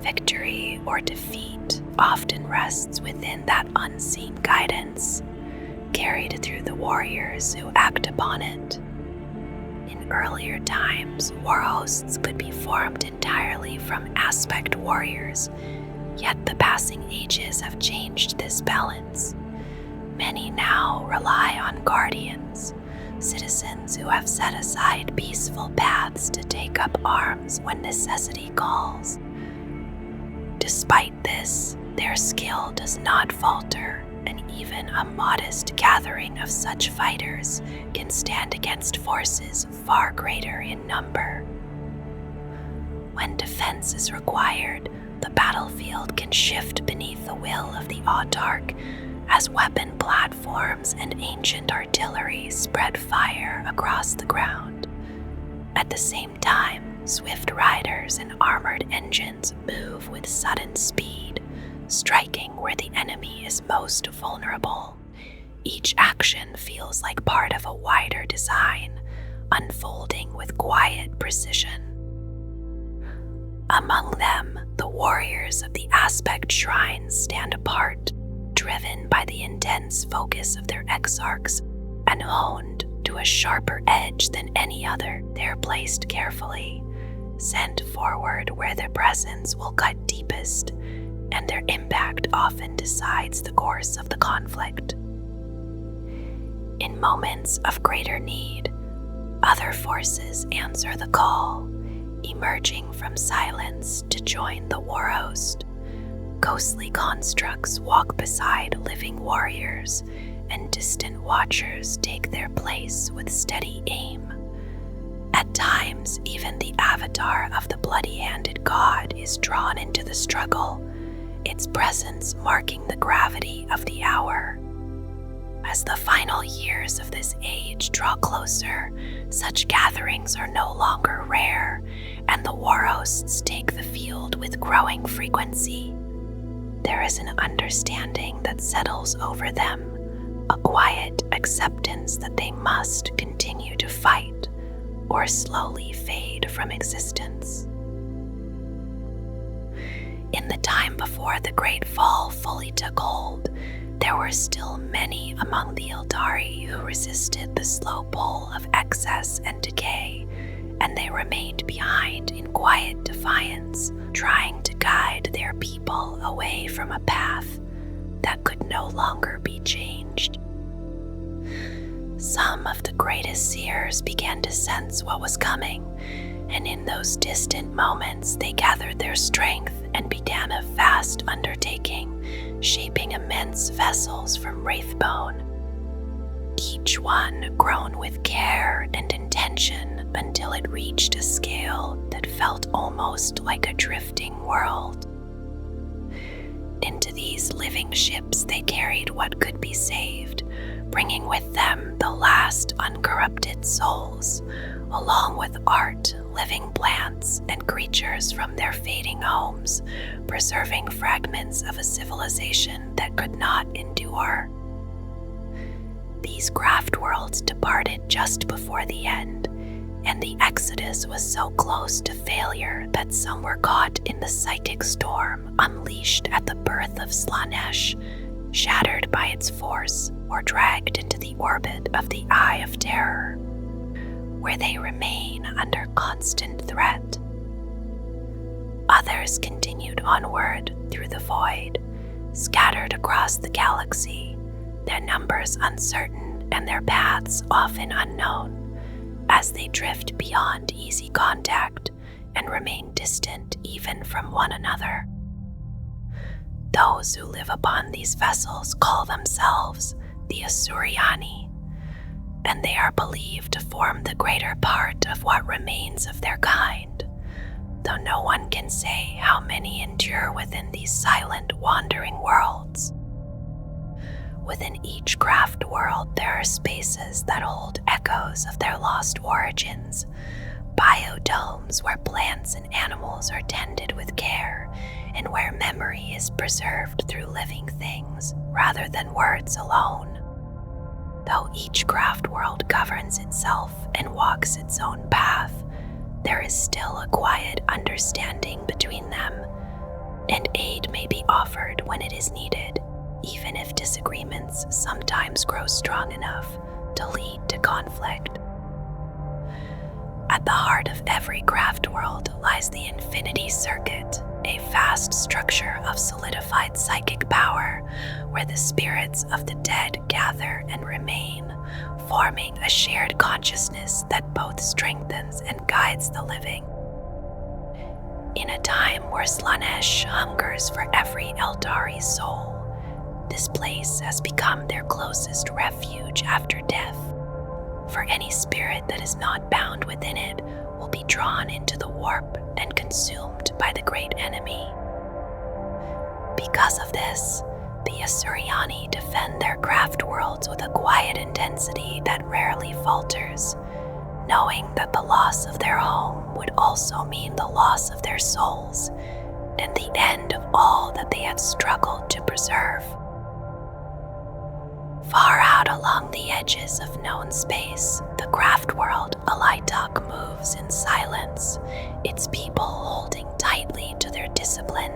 [SPEAKER 1] Victory or defeat often rests within that unseen guidance, carried through the warriors who act upon it. In earlier times, warhosts could be formed entirely from aspect warriors, yet the passing ages have changed this balance. Many now rely on guardians, citizens who have set aside peaceful paths to take up arms when necessity calls. Despite this, their skill does not falter, and even a modest gathering of such fighters can stand against forces far greater in number. When defense is required, the battlefield can shift beneath the will of the Autarch as weapon platforms and ancient artillery spread fire across the ground. At the same time, swift riders and armored engines move with sudden speed, striking where the enemy is most vulnerable. Each action feels like part of a wider design, unfolding with quiet precision. Among them, the warriors of the Aspect Shrines stand apart, driven by the intense focus of their exarchs and honed to a sharper edge than any other. They're placed carefully, sent forward where their presence will cut deepest, and their impact often decides the course of the conflict. In moments of greater need, other forces answer the call, emerging from silence to join the Warhost. Ghostly constructs walk beside living warriors, and distant watchers take their place with steady aim. At times, even the avatar of the bloody-handed god is drawn into the struggle, its presence marking the gravity of the hour. As the final years of this age draw closer, such gatherings are no longer rare, and the Warhosts take the field with growing frequency. There is an understanding that settles over them, a quiet acceptance that they must continue to fight or slowly fade from existence. In the time before the Great Fall fully took hold, there were still many among the Aeldari who resisted the slow pull of excess and decay, and they remained behind in quiet defiance, trying to guide their people away from a path that could no longer be changed. Some of the greatest seers began to sense what was coming, and in those distant moments they gathered their strength and began a vast undertaking, shaping immense vessels from wraithbone, each one grown with care and intention until it reached a scale that felt almost like a drifting world. Into these living ships they carried what could be saved, bringing with them the last uncorrupted souls, along with art, living plants, and creatures from their fading homes, preserving fragments of a civilization that could not endure. These Craftworlds departed just before the end, and the exodus was so close to failure that some were caught in the psychic storm unleashed at the birth of Slaanesh, shattered by its force or dragged into the orbit of the Eye of Terror, where they remain under constant threat. Others continued onward through the void, scattered across the galaxy, their numbers uncertain and their paths often unknown, as they drift beyond easy contact and remain distant even from one another. Those who live upon these vessels call themselves the Asuryani, and they are believed to form the greater part of what remains of their kind, though no one can say how many endure within these silent, wandering worlds. Within each craft world, there are spaces that hold echoes of their lost origins, biodomes where plants and animals are tended with care, and where memory is preserved through living things rather than words alone. Though each craft world governs itself and walks its own path, there is still a quiet understanding between them, and aid may be offered when it is needed, even if disagreements sometimes grow strong enough to lead to conflict. At the heart of every craft world lies the Infinity Circuit, a vast structure of solidified psychic power where the spirits of the dead gather and remain, forming a shared consciousness that both strengthens and guides the living. In a time where Slaanesh hungers for every Aeldari soul, this place has become their closest refuge after death, for any spirit that is not bound within it will be drawn into the warp and consumed by the great enemy. Because of this, the Asuryani defend their craftworlds with a quiet intensity that rarely falters, knowing that the loss of their home would also mean the loss of their souls and the end of all that they had struggled to preserve. Far out along the edges of known space, the craftworld Aeldari moves in silence, its people holding tightly to their discipline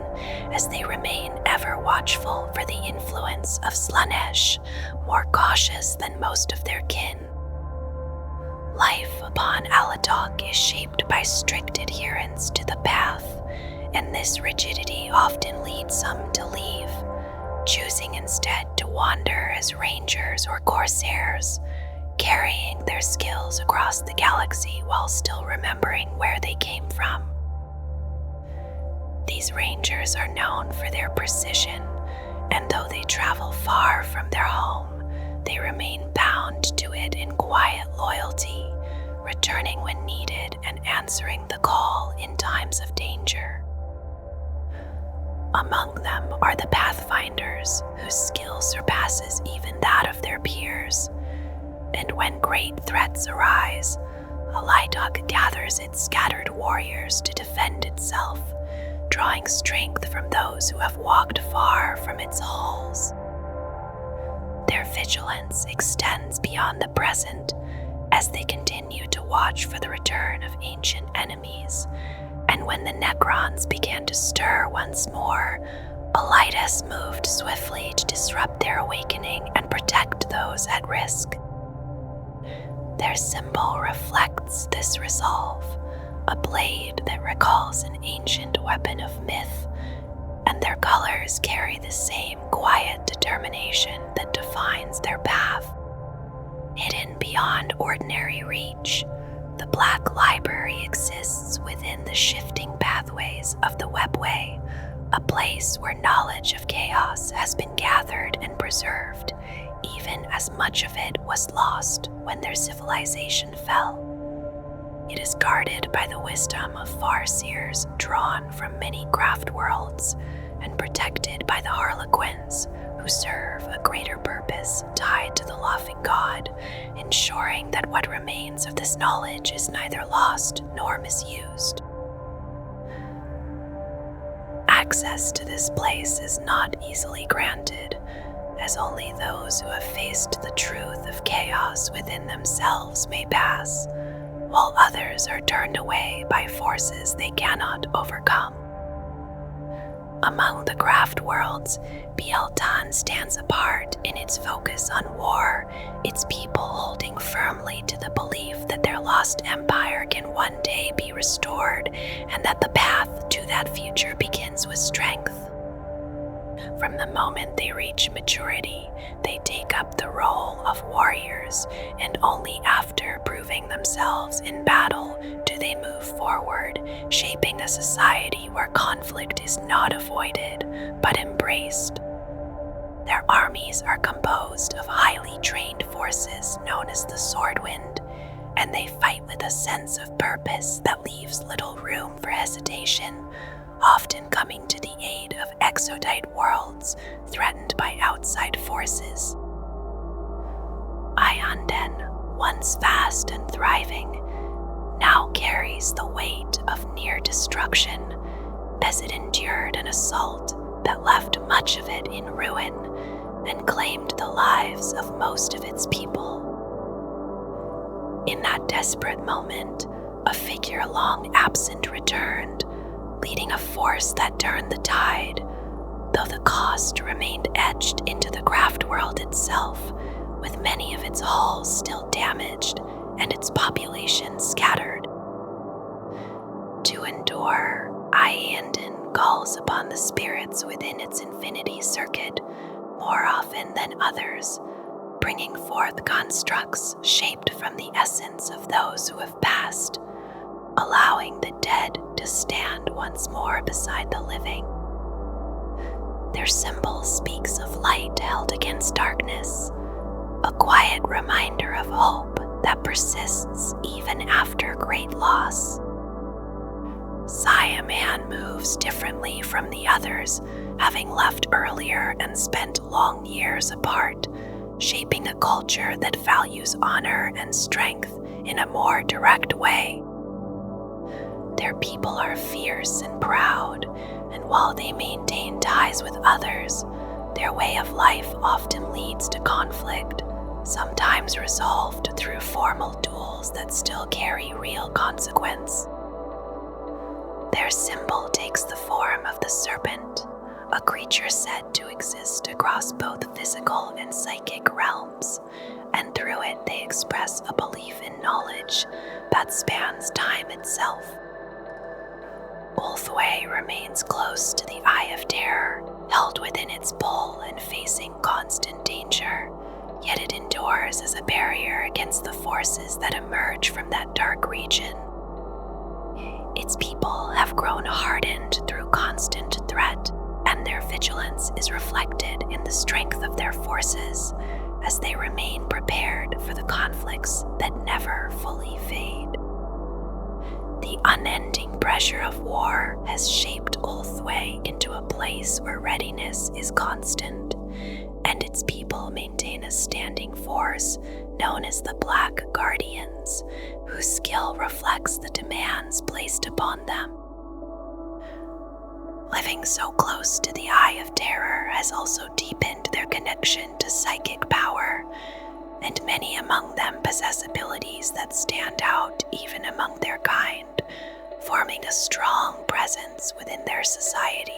[SPEAKER 1] as they remain ever watchful for the influence of Slaanesh, more cautious than most of their kin. Life upon Aeldari is shaped by strict adherence to the path, and this rigidity often leads some to leave, choosing instead to wander as rangers or corsairs, carrying their skills across the galaxy while still remembering where they came from. These rangers are known for their precision, and though they travel far from their home, they remain bound to it in quiet loyalty, returning when needed and answering the call in times of danger. Among them are the Pathfinders, whose skill surpasses even that of their peers. And when great threats arise, Aeldari gathers its scattered warriors to defend itself, drawing strength from those who have walked far from its halls. Their vigilance extends beyond the present as they continue to watch for the return of ancient enemies. And when the Necrons began to stir once more, Aeldari moved swiftly to disrupt their awakening and protect those at risk. Their symbol reflects this resolve, a blade that recalls an ancient weapon of myth, and their colors carry the same quiet determination that defines their path. Hidden beyond ordinary reach, the Black Library exists within the shifting pathways of the Webway, a place where knowledge of chaos has been gathered and preserved, even as much of it was lost when their civilization fell. It is guarded by the wisdom of farseers drawn from many craftworlds, and protected by the Harlequins, who serve a greater purpose tied to the Laughing God, ensuring that what remains of this knowledge is neither lost nor misused. Access to this place is not easily granted, as only those who have faced the truth of chaos within themselves may pass, while others are turned away by forces they cannot overcome. Among the craftworlds, Bieltan stands apart in its focus on war, its people holding firmly to the belief that their lost empire can one day be restored, and that the path to that future begins with strength. From the moment they reach maturity, they take up the role of warriors, and only after proving themselves in battle do they move forward, shaping a society where conflict is not avoided, but embraced. Their armies are composed of highly trained forces known as the Swordwind, and they fight with a sense of purpose that leaves little room for hesitation, often coming to the aid of Exodite worlds threatened by outside forces. Ionden, once vast and thriving, now carries the weight of near destruction as it endured an assault that left much of it in ruin and claimed the lives of most of its people. In that desperate moment, a figure long absent returned, leading a force that turned the tide, though the cost remained etched into the craftworld itself, with many of its halls still damaged and its population scattered. To endure, Ionden calls upon the spirits within its infinity circuit more often than others, bringing forth constructs shaped from the essence of those who have passed, allowing the dead to stand once more beside the living. Their symbol speaks of light held against darkness, a quiet reminder of hope that persists even after great loss. Siaman moves differently from the others, having left earlier and spent long years apart, shaping a culture that values honor and strength in a more direct way. Their people are fierce and proud, and while they maintain ties with others, their way of life often leads to conflict, sometimes resolved through formal duels that still carry real consequence. Their symbol takes the form of the serpent, a creature said to exist across both physical and psychic realms, and through it they express a belief in knowledge that spans time itself. Ulthwé remains close to the Eye of Terror, held within its bowl and facing constant danger, yet it endures as a barrier against the forces that emerge from that dark region. Its people have grown hardened through constant threat, and their vigilance is reflected in the strength of their forces as they remain prepared for the conflicts that never fully fade. The unending pressure of war has shaped Ulthwé into a place where readiness is constant, and its people maintain a standing force known as the Black Guardians, whose skill reflects the demands placed upon them. Living so close to the Eye of Terror has also deepened their connection to psychic power, and many among them possess abilities that stand out even among their kind, forming a strong presence within their society.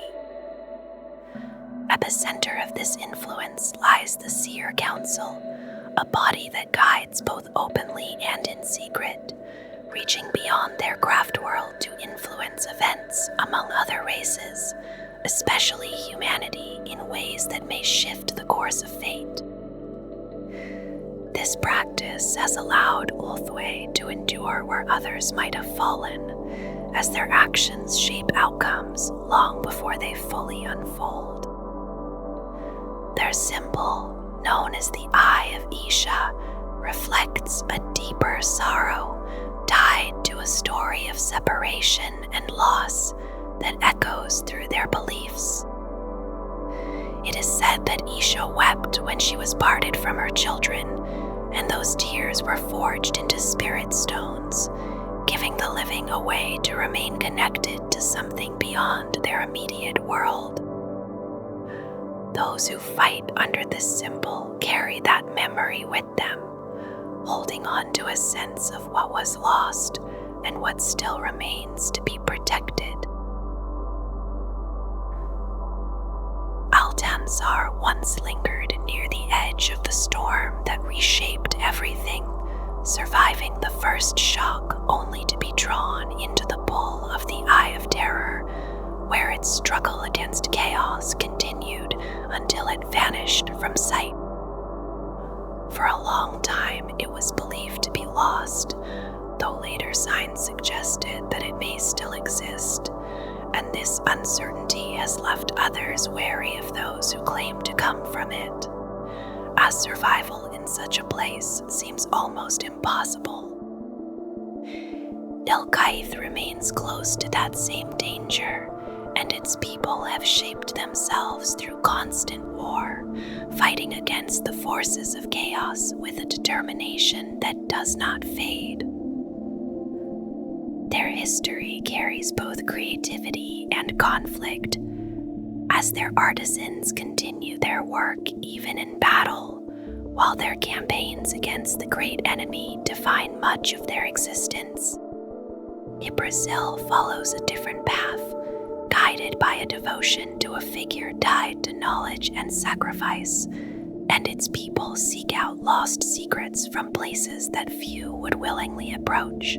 [SPEAKER 1] At the center of this influence lies the Seer Council, a body that guides both openly and in secret, reaching beyond their craftworld to influence events among other races, especially humanity, in ways that may shift the course of fate. This practice has allowed Ulthwé to endure where others might have fallen, as their actions shape outcomes long before they fully unfold. Their symbol, known as the Eye of Isha, reflects a deeper sorrow tied to a story of separation and loss that echoes through their beliefs. It is said that Isha wept when she was parted from her children, and those tears were forged into spirit stones, giving the living a way to remain connected to something beyond their immediate world. Those who fight under this symbol carry that memory with them, holding on to a sense of what was lost and what still remains to be protected. Altanzar once lingered near the edge of the storm that reshaped everything, surviving the first shock only to be drawn into the pull of the Eye of Terror, where its struggle against chaos continued until it vanished from sight. For a long time, it was believed to be lost, though later signs suggested that it may still exist, and this uncertainty has left others wary of those who claim to come from it, as survival in such a place seems almost impossible. Ilkaith remains close to that same danger, and its people have shaped themselves through constant war, fighting against the forces of chaos with a determination that does not fade. Their history carries both creativity and conflict, as their artisans continue their work even in battle, while their campaigns against the great enemy define much of their existence. Yggdrasil follows a different path, guided by a devotion to a figure tied to knowledge and sacrifice, and its people seek out lost secrets from places that few would willingly approach.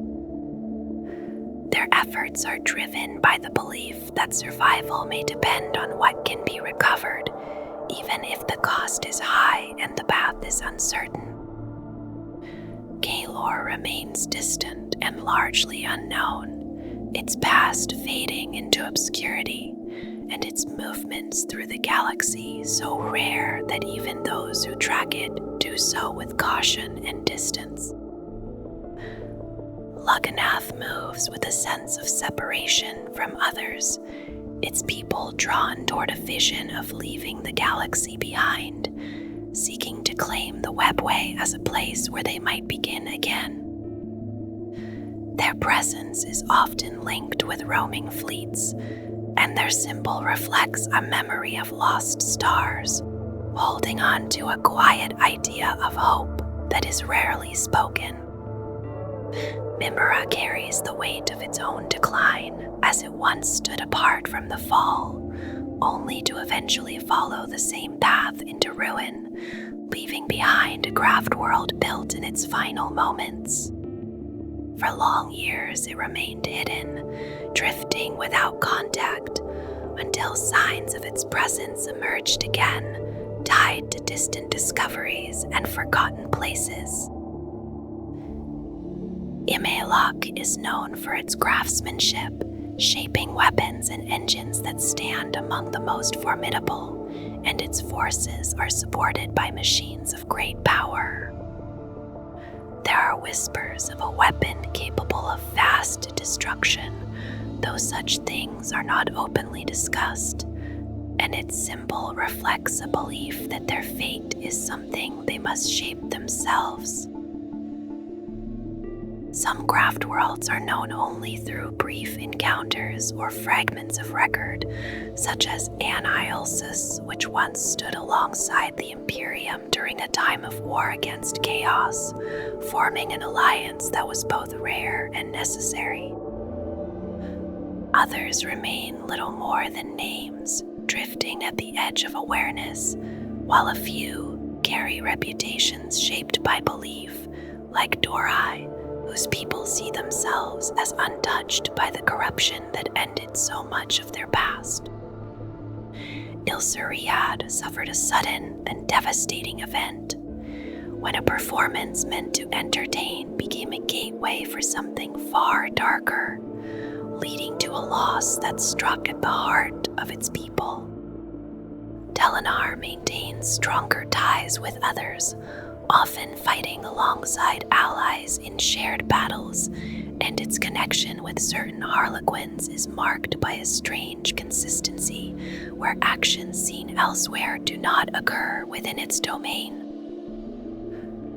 [SPEAKER 1] Their efforts are driven by the belief that survival may depend on what can be recovered, even if the cost is high and the path is uncertain. Kaelor remains distant and largely unknown, its past fading into obscurity, and its movements through the galaxy so rare that even those who track it do so with caution and distance. Lugganath moves with a sense of separation from others, its people drawn toward a vision of leaving the galaxy behind, seeking to claim the webway as a place where they might begin again. Their presence is often linked with roaming fleets, and their symbol reflects a memory of lost stars, holding on to a quiet idea of hope that is rarely spoken. Mimura carries the weight of its own decline, as it once stood apart from the fall, only to eventually follow the same path into ruin, leaving behind a Craftworld built in its final moments. For long years it remained hidden, drifting without contact, until signs of its presence emerged again, tied to distant discoveries and forgotten places. Imeilok is known for its craftsmanship, shaping weapons and engines that stand among the most formidable, and its forces are supported by machines of great power. There are whispers of a weapon capable of vast destruction, though such things are not openly discussed, and its symbol reflects a belief that their fate is something they must shape themselves. Some Craftworlds are known only through brief encounters or fragments of record, such as Aaaeldari, which once stood alongside the Imperium during a time of war against chaos, forming an alliance that was both rare and necessary. Others remain little more than names, drifting at the edge of awareness, while a few carry reputations shaped by belief, like Dorai, whose people see themselves as untouched by the corruption that ended so much of their past. Ilsuriad suffered a sudden and devastating event, when a performance meant to entertain became a gateway for something far darker, leading to a loss that struck at the heart of its people. Dalinar maintains stronger ties with others, often fighting alongside allies in shared battles, and its connection with certain Harlequins is marked by a strange consistency where actions seen elsewhere do not occur within its domain.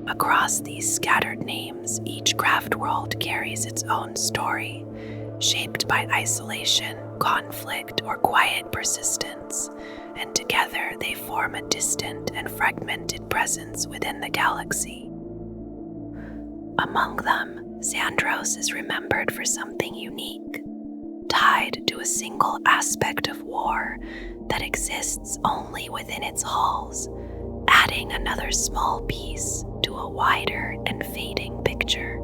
[SPEAKER 1] Across these scattered names, each Craftworld carries its own story, shaped by isolation, conflict, or quiet persistence, and together they form a distant and fragmented presence within the galaxy. Among them, Xandros is remembered for something unique, tied to a single aspect of war that exists only within its halls, adding another small piece to a wider and fading picture.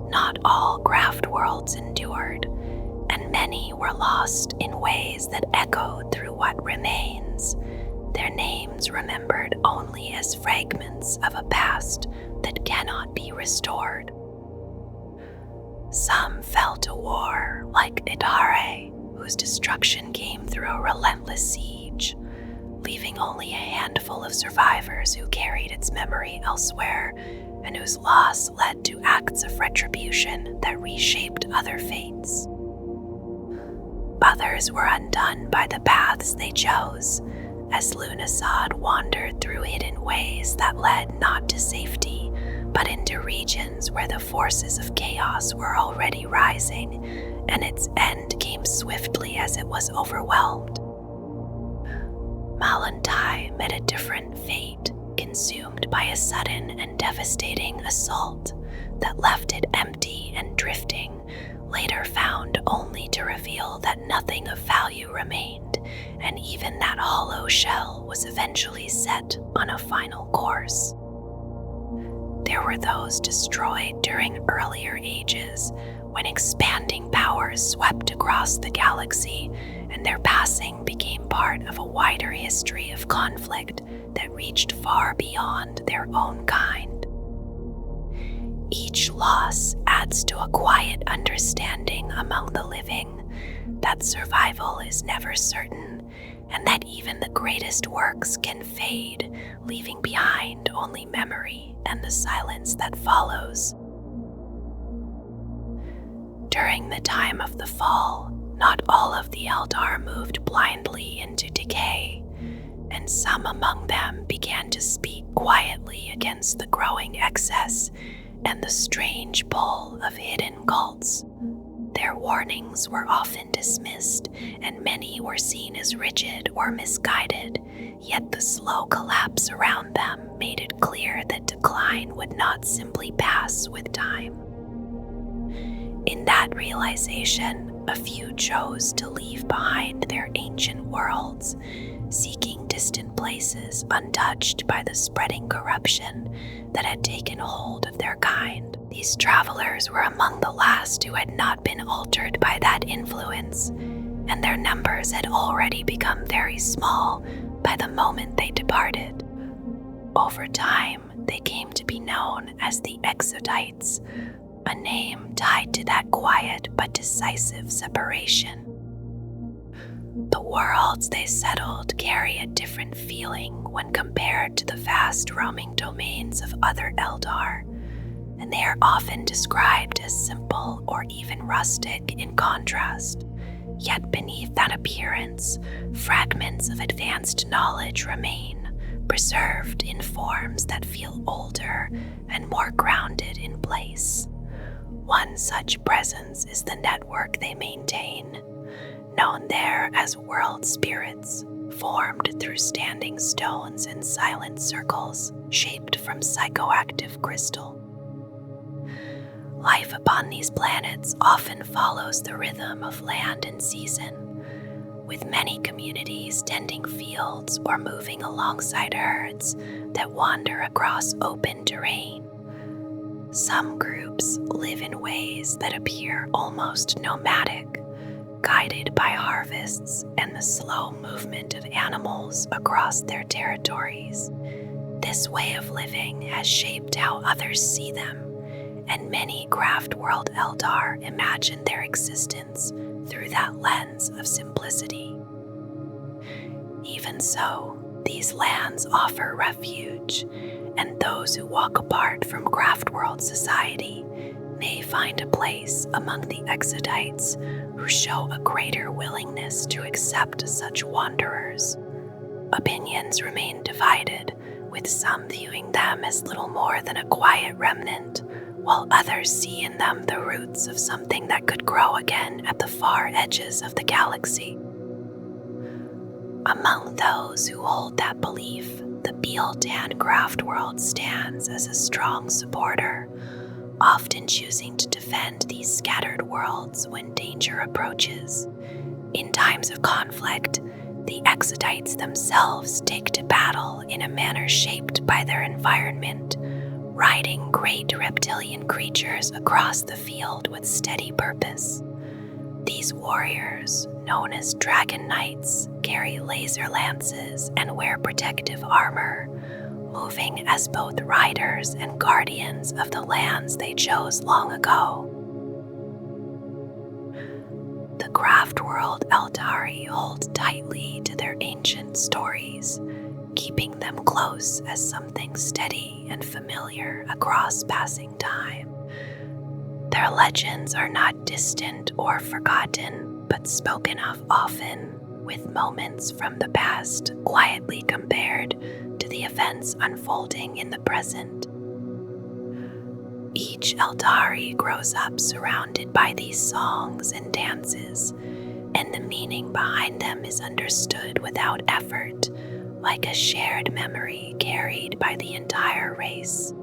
[SPEAKER 1] Not all Craftworlds endured, and many were lost in ways that echoed through what remains, their names remembered only as fragments of a past that cannot be restored. Some fell to war, like Aeldari, whose destruction came through a relentless siege, leaving only a handful of survivors who carried its memory elsewhere, and whose loss led to acts of retribution that reshaped other fates. Others were undone by the paths they chose, as Lughnasadh wandered through hidden ways that led not to safety, but into regions where the forces of chaos were already rising, and its end came swiftly as it was overwhelmed. Malantai met a different fate, consumed by a sudden and devastating assault that left it empty and drifting, later found only to reveal that nothing of value remained, and even that hollow shell was eventually set on a final course. There were those destroyed during earlier ages, when expanding powers swept across the galaxy, and their passing became part of a wider history of conflict that reached far beyond their own kind. Each loss adds to a quiet understanding among the living that survival is never certain, and that even the greatest works can fade, leaving behind only memory and the silence that follows. During the time of the fall, not all of the Eldar moved blindly into decay, and some among them began to speak quietly against the growing excess and the strange pull of hidden cults. Their warnings were often dismissed, and many were seen as rigid or misguided, yet the slow collapse around them made it clear that decline would not simply pass with time. In that realization, a few chose to leave behind their ancient worlds, seeking distant places untouched by the spreading corruption that had taken hold of their kind. These travelers were among the last who had not been altered by that influence, and their numbers had already become very small by the moment they departed. Over time, they came to be known as the Exodites, a name tied to that quiet but decisive separation. The worlds they settled carry a different feeling when compared to the vast roaming domains of other Eldar, and they are often described as simple or even rustic in contrast. Yet beneath that appearance, fragments of advanced knowledge remain, preserved in forms that feel older and more grounded in place. One such presence is the network they maintain, known there as world spirits, formed through standing stones and silent circles shaped from psychoactive crystal. Life upon these planets often follows the rhythm of land and season, with many communities tending fields or moving alongside herds that wander across open terrain. Some groups live in ways that appear almost nomadic, guided by harvests and the slow movement of animals across their territories. This way of living has shaped how others see them, and many Craftworld Eldar imagine their existence through that lens of simplicity. Even so, these lands offer refuge, and those who walk apart from Craftworld society may find a place among the Exodites who show a greater willingness to accept such wanderers. Opinions remain divided, with some viewing them as little more than a quiet remnant, while others see in them the roots of something that could grow again at the far edges of the galaxy. Among those who hold that belief, the Bealdan Craftworld stands as a strong supporter, often choosing to defend these scattered worlds when danger approaches. In times of conflict, the Exodites themselves take to battle in a manner shaped by their environment, riding great reptilian creatures across the field with steady purpose. These warriors, known as Dragon Knights, carry laser lances and wear protective armor, moving as both riders and guardians of the lands they chose long ago. The Craftworld Aeldari hold tightly to their ancient stories, keeping them close as something steady and familiar across passing time. Their legends are not distant or forgotten, but spoken of often, with moments from the past quietly compared to the events unfolding in the present. Each Aeldari grows up surrounded by these songs and dances, and the meaning behind them is understood without effort, like a shared memory carried by the entire race.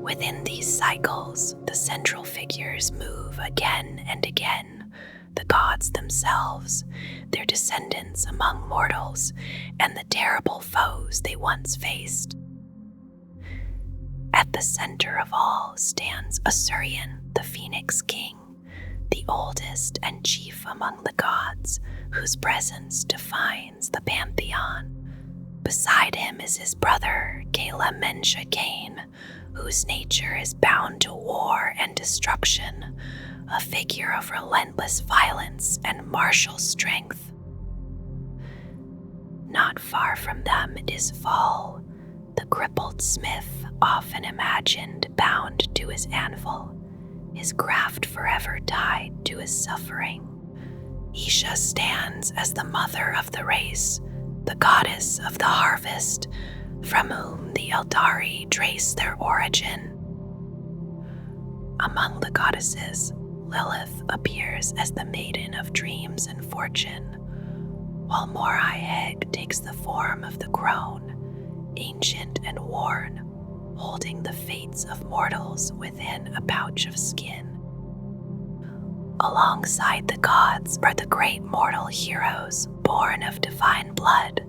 [SPEAKER 1] Within these cycles, the central figures move again and again, the gods themselves, their descendants among mortals, and the terrible foes they once faced. At the center of all stands Asuryani, the Phoenix King, the oldest and chief among the gods, whose presence defines the pantheon. Beside him is his brother, Kaela Mensha, whose nature is bound to war and destruction, a figure of relentless violence and martial strength. Not far from them is Fall, the crippled smith often imagined bound to his anvil, his craft forever tied to his suffering. Isha stands as the mother of the race, the goddess of the harvest, from whom the Aeldari trace their origin. Among the goddesses, Lilith appears as the maiden of dreams and fortune, while Morai-Heg takes the form of the crone, ancient and worn, holding the fates of mortals within a pouch of skin. Alongside the gods are the great mortal heroes born of divine blood,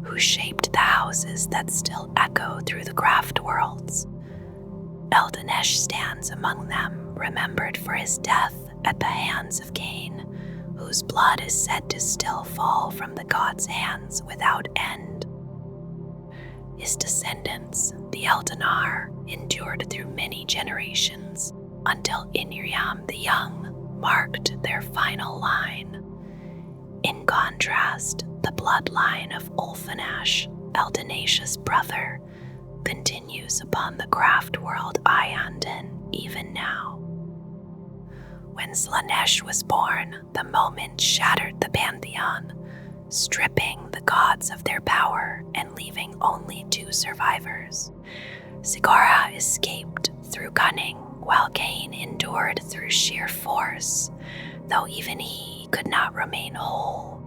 [SPEAKER 1] who shaped the houses that still echo through the Craftworlds. Eldanesh stands among them, remembered for his death at the hands of Cain, whose blood is said to still fall from the god's hands without end. His descendants, the Eldanar, endured through many generations until Inriam the Young marked their final line. In contrast, the bloodline of Ulfanash, Eldanatia's brother, continues upon the Craftworld Iyanden even now. When Slaanesh was born, the moment shattered the pantheon, stripping the gods of their power and leaving only 2 survivors. Sigora escaped through cunning, while Cain endured through sheer force, though even he could not remain whole.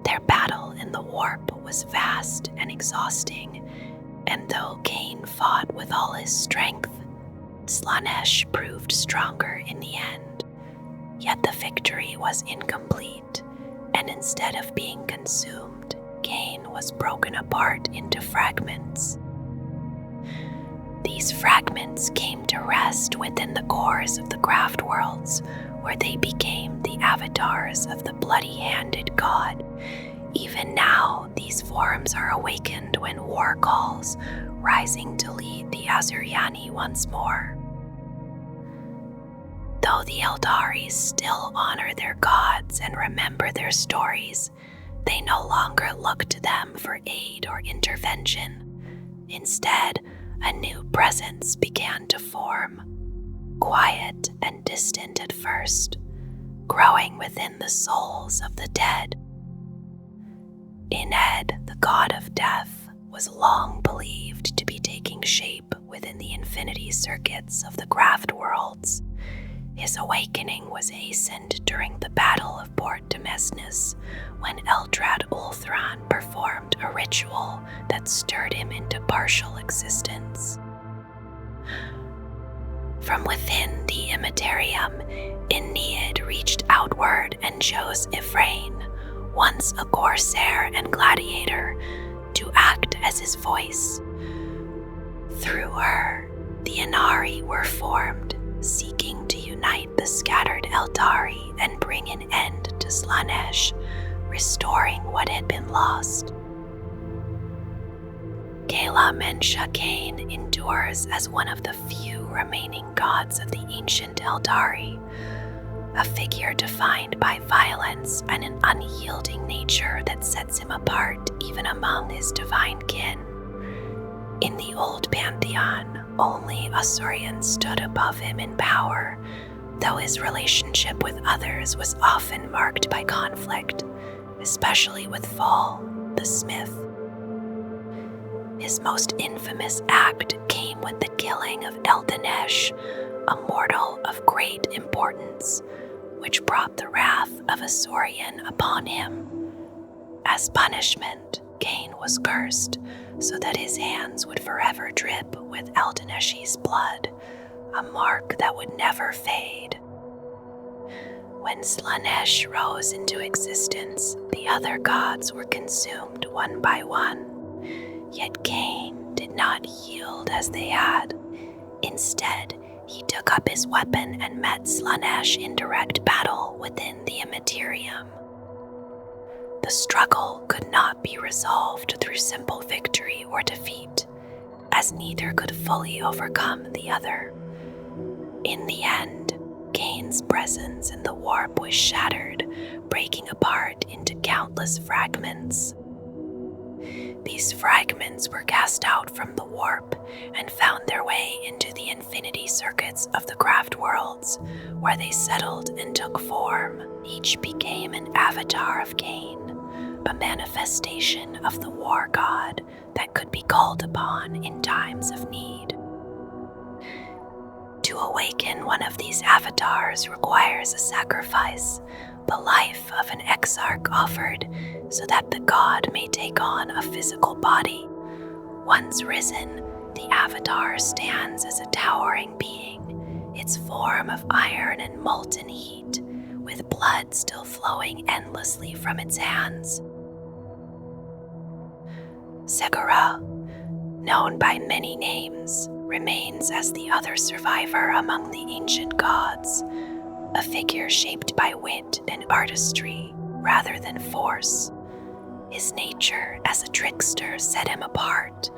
[SPEAKER 1] Their battle in the warp was vast and exhausting, and though Cain fought with all his strength, Slaanesh proved stronger in the end. Yet the victory was incomplete, and instead of being consumed, Cain was broken apart into fragments. These fragments came to rest within the cores of the Craftworlds, where they became the avatars of the bloody-handed god. Even now, these forms are awakened when war calls, rising to lead the Asuryani once more. Though the Aeldari still honor their gods and remember their stories, they no longer look to them for aid or intervention. Instead, a new presence began to form, quiet and distant at first, growing within the souls of the dead. Ened, the god of death, was long believed to be taking shape within the infinity circuits of the Craftworlds. His awakening was hastened during the Battle of Port Demesnes, when Eldrad Ulthran performed a ritual that stirred him into partial existence. From within the Immaterium, Ennead reached outward and chose Ifrain, once a corsair and gladiator, to act as his voice. Through her, the Ynnari were formed, seeking to unite the scattered Aeldari and bring an end to Slaanesh, restoring what had been lost. Kaela Mensha Cain endures as one of the few remaining gods of the ancient Aeldari, a figure defined by violence and an unyielding nature that sets him apart even among his divine kin. In the old pantheon, only Asuryan stood above him in power, though his relationship with others was often marked by conflict, especially with Fall, the smith. His most infamous act came with the killing of Eldanesh, a mortal of great importance, which brought the wrath of Asuryan upon him. As punishment, Cain was cursed, so that his hands would forever drip with Eldaneshi's blood, a mark that would never fade. When Slaanesh rose into existence, the other gods were consumed one by one. Yet Cain did not yield as they had. Instead, he took up his weapon and met Slaanesh in direct battle within the Immaterium. The struggle could not be resolved through simple victory or defeat, as neither could fully overcome the other. In the end, Cain's presence in the warp was shattered, breaking apart into countless fragments. These fragments were cast out from the warp and found their way into the infinity circuits of the Craftworlds, where they settled and took form. Each became an avatar of Cain, a manifestation of the war god that could be called upon in times of need. To awaken one of these avatars requires a sacrifice, the life of an exarch offered so that the god may take on a physical body. Once risen, the avatar stands as a towering being, its form of iron and molten heat, with blood still flowing endlessly from its hands. Segura, known by many names, remains as the other survivor among the ancient gods, a figure shaped by wit and artistry rather than force. His nature as a trickster set him apart,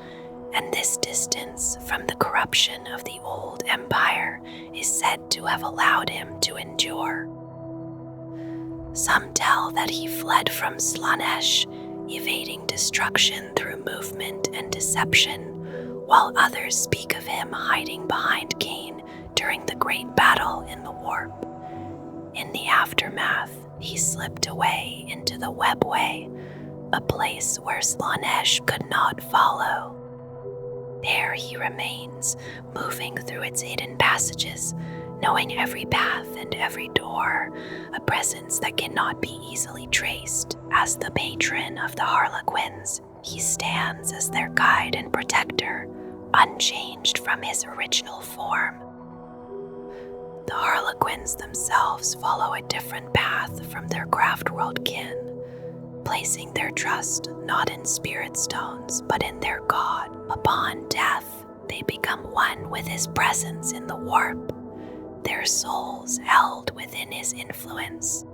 [SPEAKER 1] and this distance from the corruption of the old empire is said to have allowed him to endure. Some tell that he fled from Slaanesh, evading destruction through movement and deception, while others speak of him hiding behind Cain during the great battle in the warp. In the aftermath, he slipped away into the webway, a place where Slaanesh could not follow. There he remains, moving through its hidden passages, knowing every path and every door, a presence that cannot be easily traced. As the patron of the Harlequins, he stands as their guide and protector, unchanged from his original form. The Harlequins themselves follow a different path from their Craftworld kin, placing their trust not in spirit stones but in their god. Upon death, they become one with his presence in the warp, their souls held within his influence.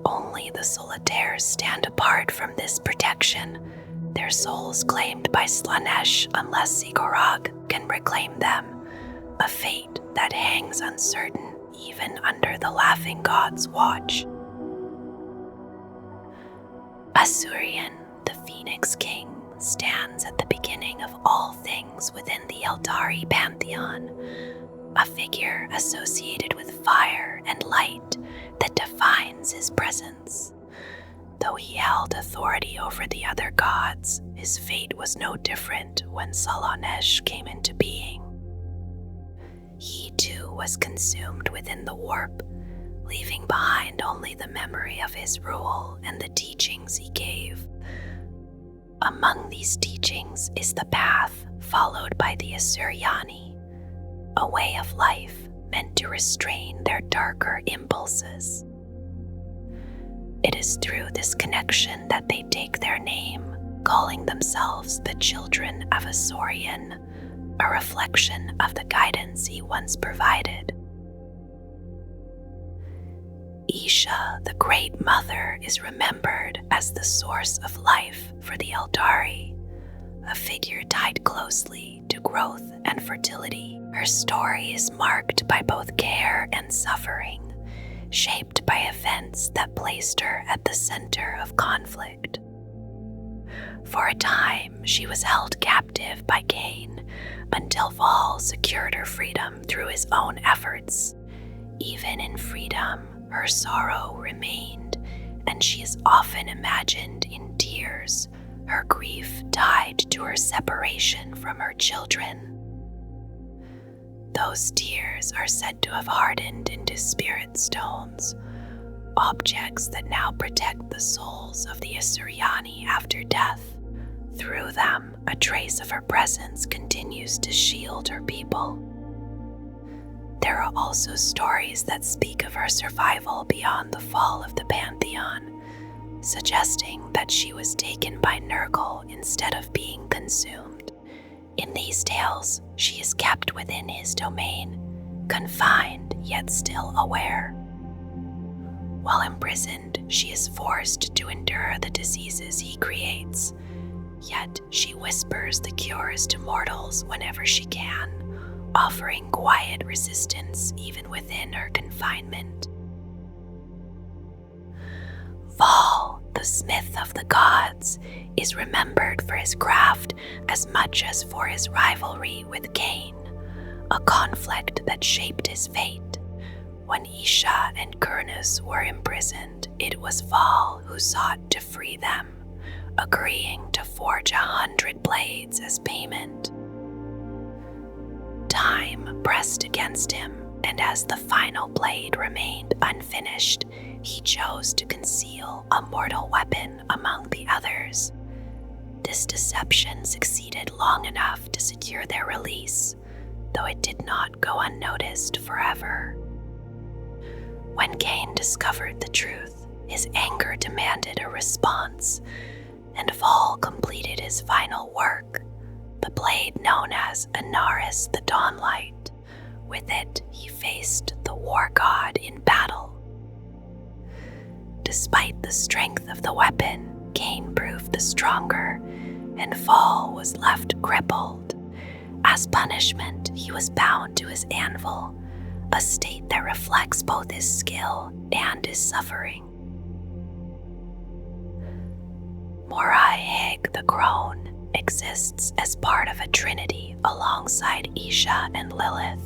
[SPEAKER 1] Only the solitaires stand apart from this protection, their souls claimed by Slaanesh unless Sigurd can reclaim them, a fate that hangs uncertain even under the Laughing God's watch. Asuryan, the Phoenix King, stands at the beginning of all things within the Aeldari pantheon, a figure associated with fire and light that defines his presence. Though he held authority over the other gods, his fate was no different when Slaanesh came into being. He too was consumed within the warp, leaving behind only the memory of his rule and the teachings he gave. Among these teachings is the path followed by the Asuryani, a way of life meant to restrain their darker impulses. It is through this connection that they take their name, calling themselves the Children of Asuryan, a reflection of the guidance he once provided. Isha, the Great Mother, is remembered as the source of life for the Aeldari, a figure tied closely to growth and fertility. Her story is marked by both care and suffering, shaped by events that placed her at the center of conflict. For a time, she was held captive by Cain, until Val secured her freedom through his own efforts. Even in freedom, her sorrow remained, and she is often imagined in tears, her grief tied to her separation from her children. Those tears are said to have hardened into spirit stones, objects that now protect the souls of the Asuryani after death. Through them, a trace of her presence continues to shield her people. There are also stories that speak of her survival beyond the fall of the Pantheon, suggesting that she was taken by Nurgle instead of being consumed. In these tales, she is kept within his domain, confined yet still aware. While imprisoned, she is forced to endure the diseases he creates, yet she whispers the cures to mortals whenever she can, offering quiet resistance even within her confinement. Val, the Smith of the Gods, is remembered for his craft as much as for his rivalry with Cain, a conflict that shaped his fate. When Isha and Kurnus were imprisoned, it was Val who sought to free them, agreeing to forge 100 blades as payment. Time pressed against him, and as the final blade remained unfinished, he chose to conceal a mortal weapon among the others. This deception succeeded long enough to secure their release, though it did not go unnoticed forever. When Cain discovered the truth, his anger demanded a response, and Val completed his final work, the blade known as Ynnari the Dawnlight. With it, he faced the war god in battle. Despite the strength of the weapon, Cain proved the stronger, and Val was left crippled. As punishment, he was bound to his anvil, a state that reflects both his skill and his suffering. Morai-Heg the Crone exists as part of a trinity alongside Isha and Lilith,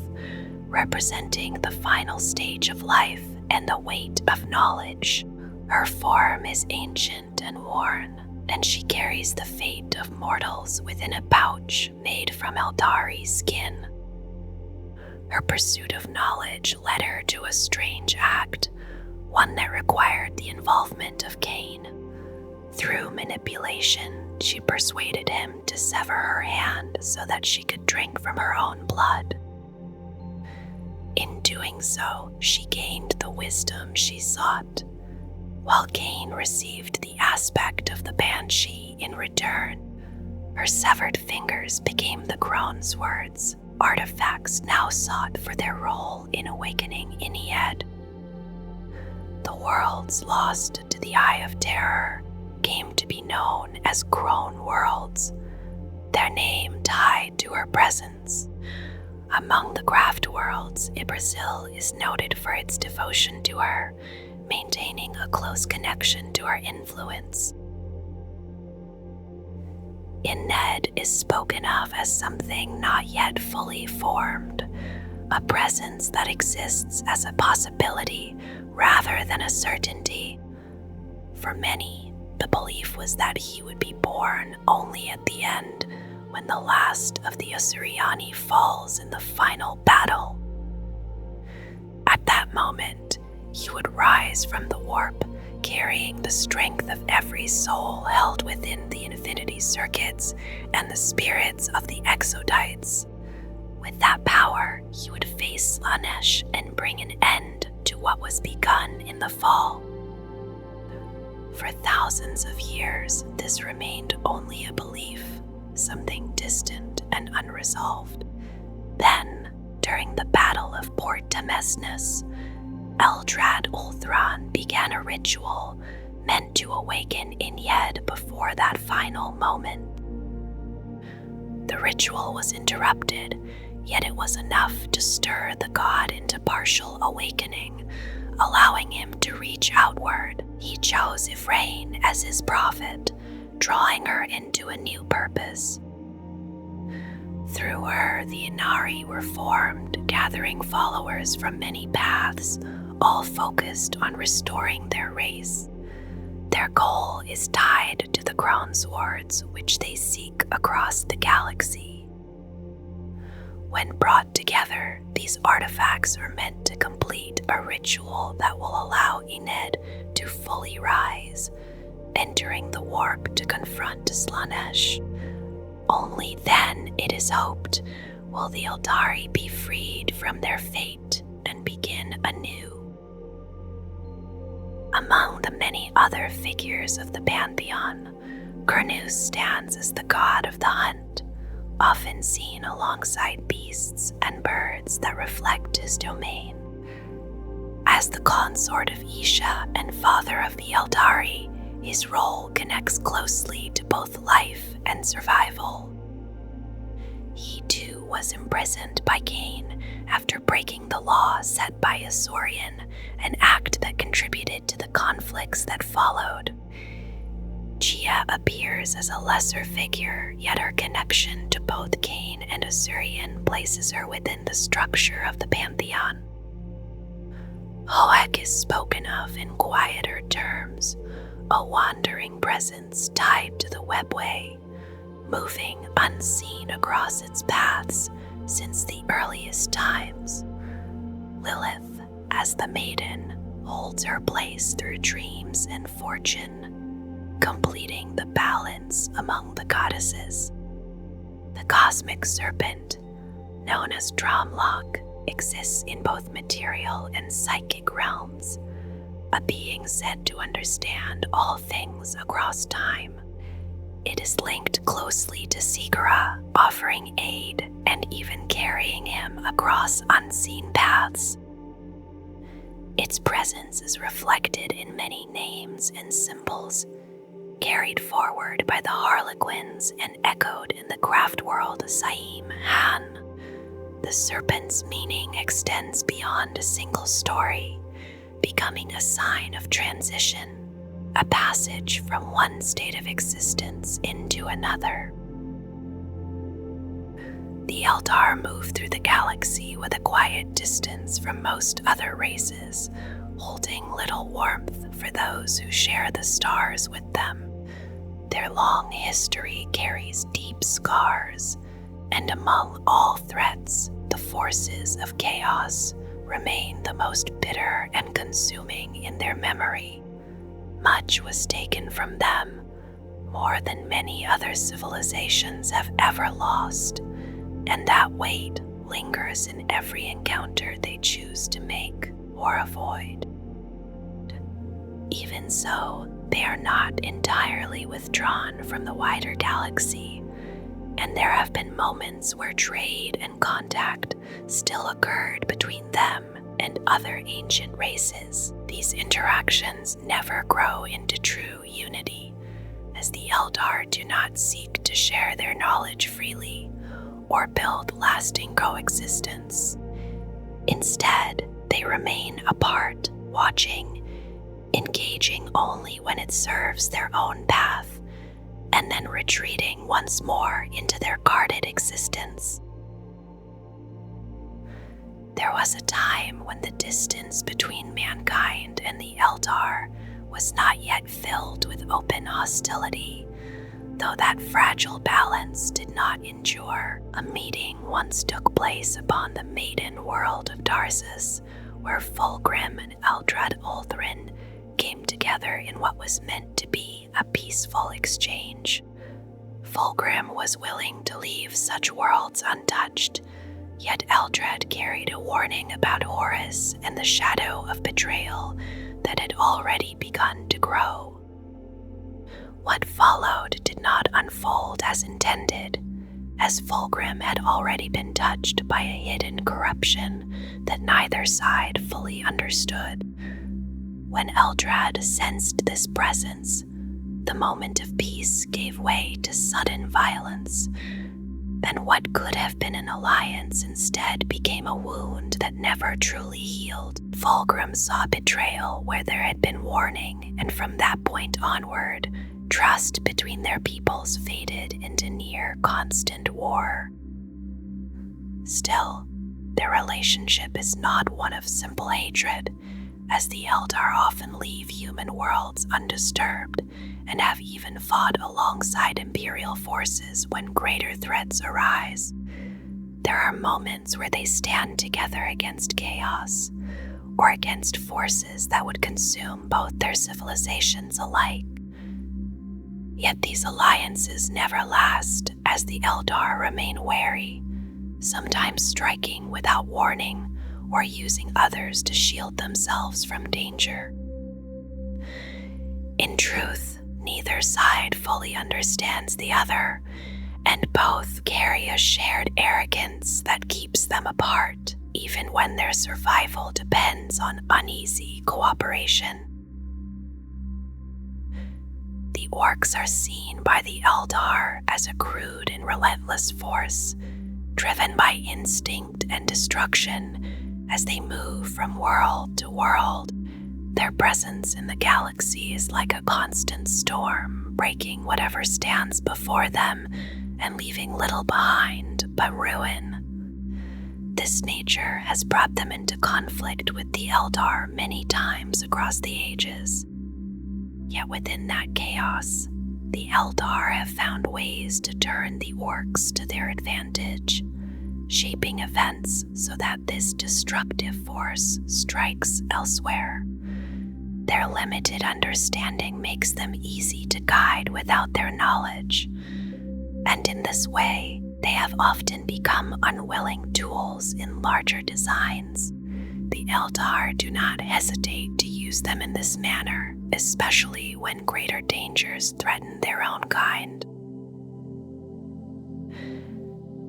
[SPEAKER 1] representing the final stage of life and the weight of knowledge. Her form is ancient and worn, and she carries the fate of mortals within a pouch made from Aeldari skin. Her pursuit of knowledge led her to a strange act, one that required the involvement of Cain. Through manipulation, she persuaded him to sever her hand so that she could drink from her own blood. In doing so, she gained the wisdom she sought, while Cain received the aspect of the Banshee in return. Her severed fingers became the Crone's words, artifacts now sought for their role in awakening Ynnari. The worlds lost to the Eye of Terror came to be known as Crone Worlds, their name tied to her presence. Among the Craftworlds, Brazil is noted for its devotion to her, maintaining a close connection to her influence. Ynnari is spoken of as something not yet fully formed, a presence that exists as a possibility rather than a certainty. For many, the belief was that he would be born only at the end, when the last of the Asuryani falls in the final battle. At that moment, he would rise from the warp, carrying the strength of every soul held within the infinity circuits and the spirits of the Exodites. With that power, he would face Slaanesh and bring an end to what was begun in the fall. For thousands of years, this remained only a belief, something distant and unresolved. Then, during the Battle of Port Temesnes, Eldrad Ulthran began a ritual meant to awaken Ynnari before that final moment. The ritual was interrupted, yet it was enough to stir the god into partial awakening, allowing him to reach outward. He chose Yvraine as his prophet, drawing her into a new purpose. Through her, the Ynnari were formed, gathering followers from many paths, all focused on restoring their race. Their goal is tied to the Crown Swords, which they seek across the galaxy. When brought together, these artifacts are meant to complete a ritual that will allow Ynnari to fully rise, entering the warp to confront Slaanesh. Only then, it is hoped, will the Aeldari be freed from their fate and begin anew. Among the many other figures of the pantheon, Kurnus stands as the god of the hunt, often seen alongside beasts and birds that reflect his domain. As the consort of Isha and father of the Aeldari, his role connects closely to both life and survival. He too was imprisoned by Cain after breaking the law set by Asaurian, an act that contributed to the conflicts that followed. Mensha appears as a lesser figure, yet her connection to both Cain and Asuryani places her within the structure of the pantheon. Morai-Heg is spoken of in quieter terms, a wandering presence tied to the webway, moving unseen across its paths since the earliest times. Lilith, as the maiden, holds her place through dreams and fortune, completing the balance among the goddesses. The cosmic serpent, known as Dromlock, exists in both material and psychic realms, a being said to understand all things across time. It is linked closely to Sigurd, offering aid and even carrying him across unseen paths. Its presence is reflected in many names and symbols, carried forward by the Harlequins and echoed in the Craftworld Saim Han. The serpent's meaning extends beyond a single story, becoming a sign of transition, a passage from one state of existence into another. The Aeldari move through the galaxy with a quiet distance from most other races, holding little warmth for those who share the stars with them. Their long history carries deep scars, and among all threats, the forces of chaos remain the most bitter and consuming in their memory. Much was taken from them, more than many other civilizations have ever lost, and that weight lingers in every encounter they choose to make or avoid. Even so, they are not entirely withdrawn from the wider galaxy, and there have been moments where trade and contact still occurred between them and other ancient races. These interactions never grow into true unity, as the Aeldari do not seek to share their knowledge freely or build lasting coexistence. Instead, they remain apart, watching, engaging only when it serves their own path, and then retreating once more into their guarded existence. There was a time when the distance between mankind and the Aeldari was not yet filled with open hostility, though that fragile balance did not endure. A meeting once took place upon the maiden world of Tarsus, where Fulgrim and Eldrad Ulthrin came together in what was meant to be a peaceful exchange. Fulgrim was willing to leave such worlds untouched, yet Eldrad carried a warning about Horus and the shadow of betrayal that had already begun to grow. What followed did not unfold as intended, as Fulgrim had already been touched by a hidden corruption that neither side fully understood. When Eldrad sensed this presence, the moment of peace gave way to sudden violence, and what could have been an alliance instead became a wound that never truly healed. Fulgrim saw betrayal where there had been warning, and from that point onward, trust between their peoples faded into near constant war. Still, their relationship is not one of simple hatred, as the Aeldari often leave human worlds undisturbed and have even fought alongside Imperial forces when greater threats arise. There are moments where they stand together against chaos, or against forces that would consume both their civilizations alike. Yet these alliances never last, as the Aeldari remain wary, sometimes striking without warning or using others to shield themselves from danger. In truth, neither side fully understands the other, and both carry a shared arrogance that keeps them apart, even when their survival depends on uneasy cooperation. The orcs are seen by the Aeldari as a crude and relentless force, driven by instinct and destruction as they move from world to world, Their presence in the galaxy is like a constant storm, breaking whatever stands before them and leaving little behind but ruin. This nature has brought them into conflict with the Eldar many times across the ages. Yet within that chaos, the Eldar have found ways to turn the orcs to their advantage, shaping events so that this destructive force strikes elsewhere. Their limited understanding makes them easy to guide without their knowledge, and in this way, they have often become unwilling tools in larger designs. The Eldar do not hesitate to use them in this manner, especially when greater dangers threaten their own kind.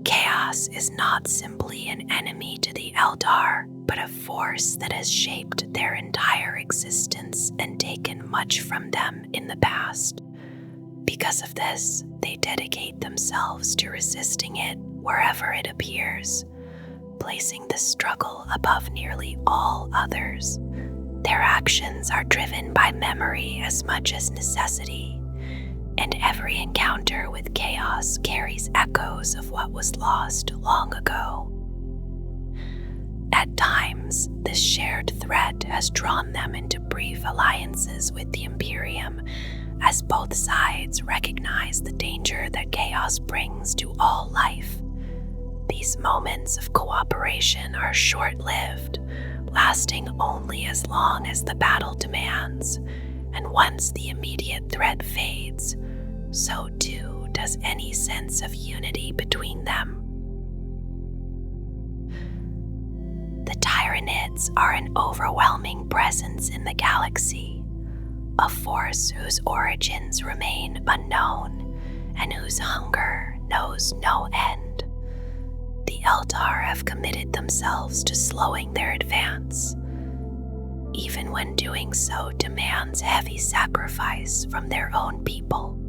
[SPEAKER 1] Chaos is not simply an enemy to the Eldar, but a force that has shaped their entire existence and taken much from them in the past. Because of this, they dedicate themselves to resisting it wherever it appears, placing the struggle above nearly all others. Their actions are driven by memory as much as necessity, and every encounter with chaos carries echoes of what was lost long ago. At times, this shared thread has drawn them into brief alliances with the Imperium, as both sides recognize the danger that chaos brings to all life. These moments of cooperation are short-lived, lasting only as long as the battle demands, and once the immediate threat fades, so too does any sense of unity between them. The Tyranids are an overwhelming presence in the galaxy, a force whose origins remain unknown and whose hunger knows no end. The Eldar have committed themselves to slowing their advance, even when doing so demands heavy sacrifice from their own people.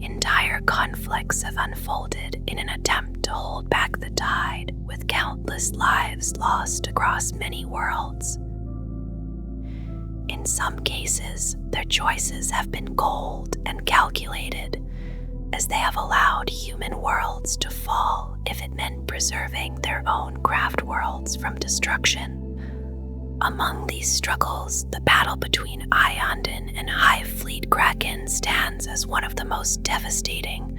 [SPEAKER 1] Entire conflicts have unfolded in an attempt to hold back the tide, with countless lives lost across many worlds. In some cases, their choices have been cold and calculated, as they have allowed human worlds to fall if it meant preserving their own Craftworlds from destruction. Among these struggles, the battle between Ionden and Hive Fleet Kraken stands as one of the most devastating,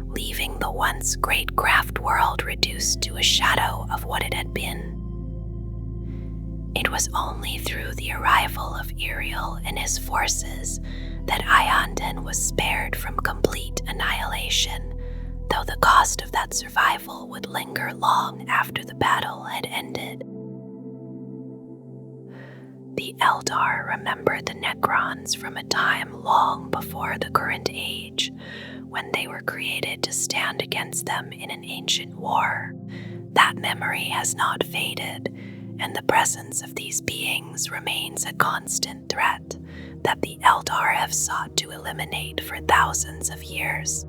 [SPEAKER 1] leaving the once great Craftworld reduced to a shadow of what it had been. It was only through the arrival of Iriel and his forces that Ionden was spared from complete annihilation, though the cost of that survival would linger long after the battle had ended. The Eldar remembered the Necrons from a time long before the current age, when they were created to stand against them in an ancient war. That memory has not faded, and the presence of these beings remains a constant threat that the Eldar have sought to eliminate for thousands of years.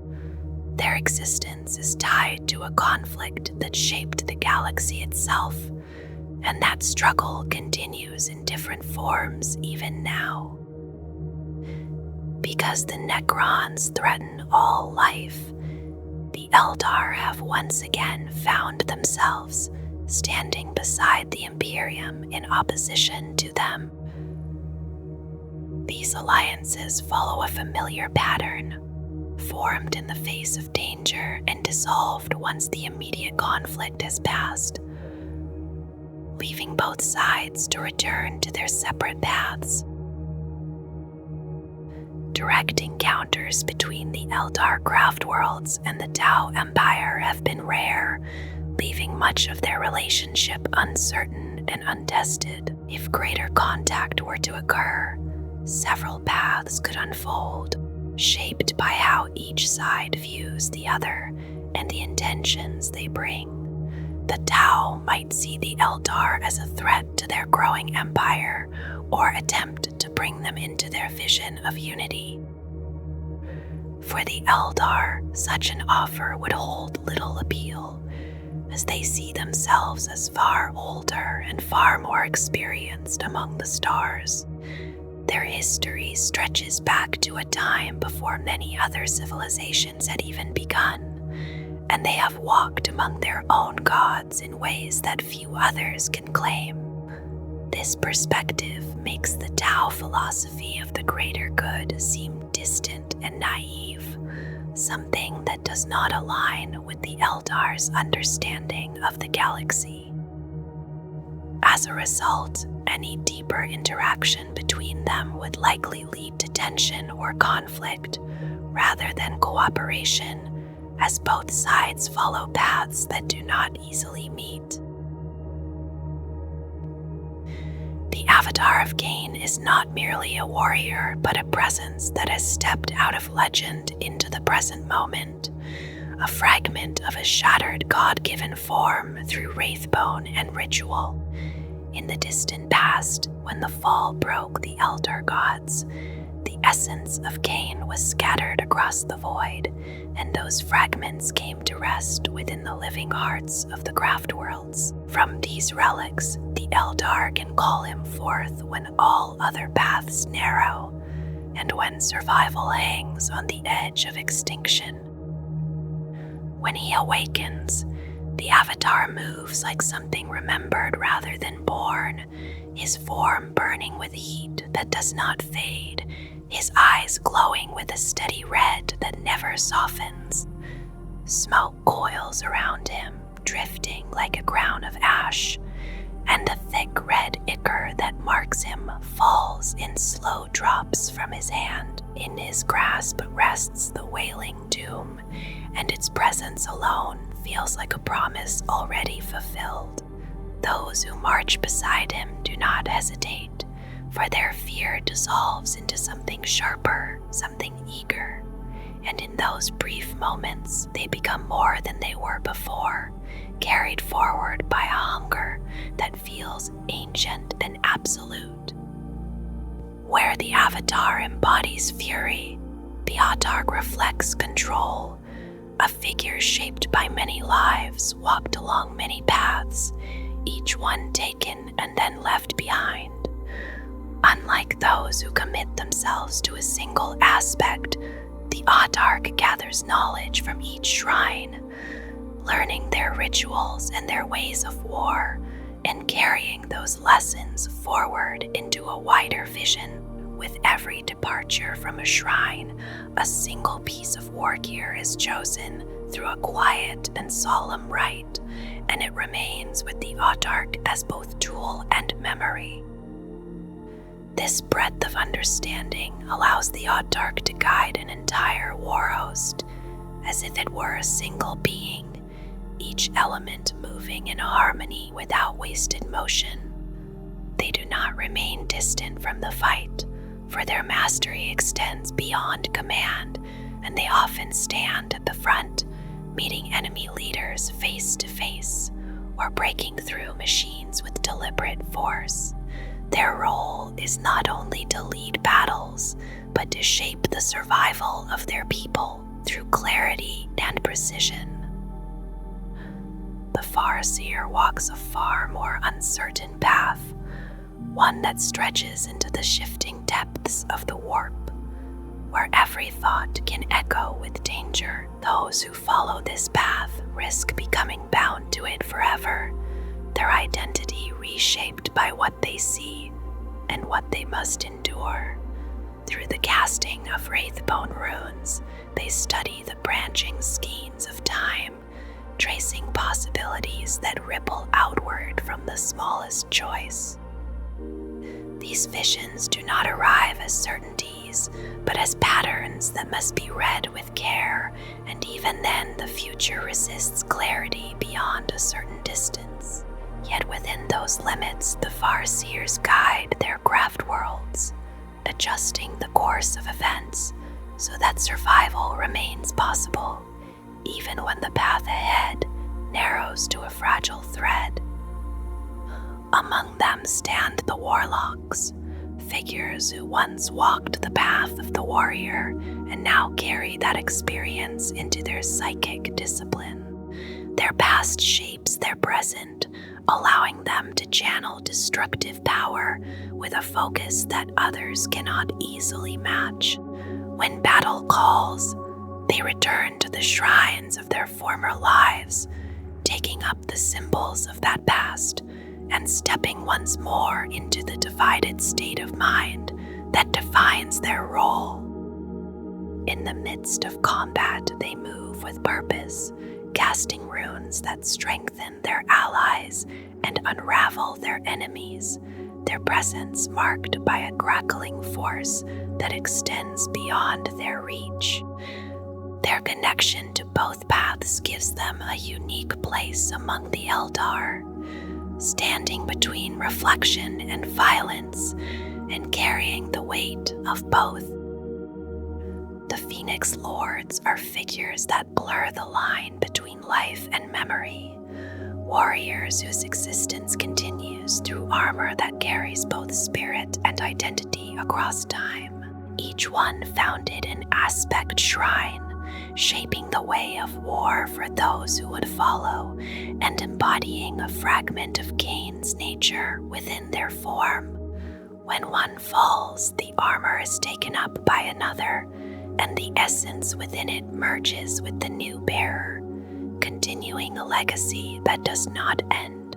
[SPEAKER 1] Their existence is tied to a conflict that shaped the galaxy itself, and that struggle continues in different forms even now. Because the Necrons threaten all life, the Eldar have once again found themselves standing beside the Imperium in opposition to them. These alliances follow a familiar pattern, formed in the face of danger and dissolved once the immediate conflict has passed, leaving both sides to return to their separate paths. Direct encounters between the Eldar Craftworlds and the Tau Empire have been rare, leaving much of their relationship uncertain and untested. If greater contact were to occur, several paths could unfold, shaped by how each side views the other and the intentions they bring. The Tau might see the Eldar as a threat to their growing empire, or attempt to bring them into their vision of unity. For the Eldar, such an offer would hold little appeal, as they see themselves as far older and far more experienced among the stars, Their history stretches back to a time before many other civilizations had even begun, and they have walked among their own gods in ways that few others can claim. This perspective makes the Tao philosophy of the greater good seem distant and naive, something that does not align with the Aeeldar's understanding of the galaxy. As a result, any deeper interaction between them would likely lead to tension or conflict rather than cooperation, as both sides follow paths that do not easily meet. The avatar of Cain is not merely a warrior, but a presence that has stepped out of legend into the present moment, a fragment of a shattered God-given form through wraithbone and ritual. In the distant past, when the fall broke the elder gods, the essence of Cain was scattered across the void, and those fragments came to rest within the living hearts of the Craftworlds. From these relics, the Aeeldar can call him forth when all other paths narrow, and when survival hangs on the edge of extinction. When he awakens, the avatar moves like something remembered rather than born, his form burning with heat that does not fade, his eyes glowing with a steady red that never softens. Smoke coils around him, drifting like a crown of ash, and the thick red ichor that marks him falls in slow drops from his hand. In his grasp rests the wailing doom, and its presence alone feels like a promise already fulfilled. Those who march beside him do not hesitate, for their fear dissolves into something sharper, something eager, and in those brief moments they become more than they were before, carried forward by a hunger that feels ancient and absolute. Where the avatar embodies fury, the Autarch reflects control, a figure shaped by many lives, walked along many paths, each one taken and then left behind. Unlike those who commit themselves to a single aspect, the Autarch gathers knowledge from each shrine, learning their rituals and their ways of war, and carrying those lessons forward into a wider vision. With every departure from a shrine, a single piece of war gear is chosen through a quiet and solemn rite, and it remains with the Autarch as both tool and memory. This breadth of understanding allows the Autarch to guide an entire warhost, as if it were a single being, each element moving in harmony without wasted motion. They do not remain distant from the fight, for their mastery extends beyond command, and they often stand at the front, meeting enemy leaders face to face, or breaking through machines with deliberate force. Their role is not only to lead battles, but to shape the survival of their people through clarity and precision. The Farseer walks a far more uncertain path, one that stretches into the shifting depths of the warp, where every thought can echo with danger. Those who follow this path risk becoming bound to it forever, their identity reshaped by what they see and what they must endure. Through the casting of wraithbone runes, they study the branching skeins of time, tracing possibilities that ripple outward from the smallest choice. These visions do not arrive as certainties, but as patterns that must be read with care, and even then the future resists clarity beyond a certain distance. Yet within those limits, the Farseers guide their Craftworlds, adjusting the course of events so that survival remains possible, even when the path ahead narrows to a fragile thread. Among them stand the Warlocks, figures who once walked the path of the warrior and now carry that experience into their psychic discipline. Their past shapes their present, allowing them to channel destructive power with a focus that others cannot easily match. When battle calls, they return to the shrines of their former lives, taking up the symbols of that past and stepping once more into the divided state of mind that defines their role. In the midst of combat, they move with purpose, casting runes that strengthen their allies and unravel their enemies, their presence marked by a crackling force that extends beyond their reach. Their connection to both paths gives them a unique place among the Eldar, standing between reflection and violence and carrying the weight of both. The Phoenix Lords are figures that blur the line between life and memory, warriors whose existence continues through armor that carries both spirit and identity across time, each one founded an aspect shrine, shaping the way of war for those who would follow and embodying a fragment of Cain's nature within their form. When one falls, the armor is taken up by another, and the essence within it merges with the new bearer, continuing a legacy that does not end.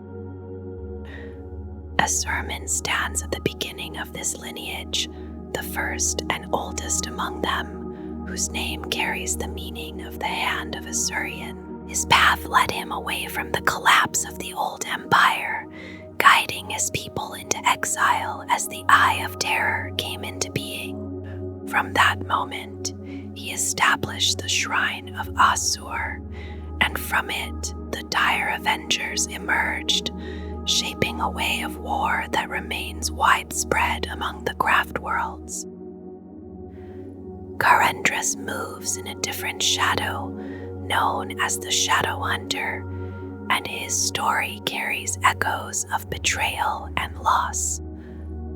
[SPEAKER 1] Asuryani stands at the beginning of this lineage, the first and oldest among them, whose name carries the meaning of the hand of Asuryani. His path led him away from the collapse of the old empire, guiding his people into exile as the Eye of Terror came into being. From that moment, he established the Shrine of Asur, and from it, the Dire Avengers emerged, shaping a way of war that remains widespread among the Craftworlds. Karendras moves in a different shadow, known as the Shadow Hunter, and his story carries echoes of betrayal and loss.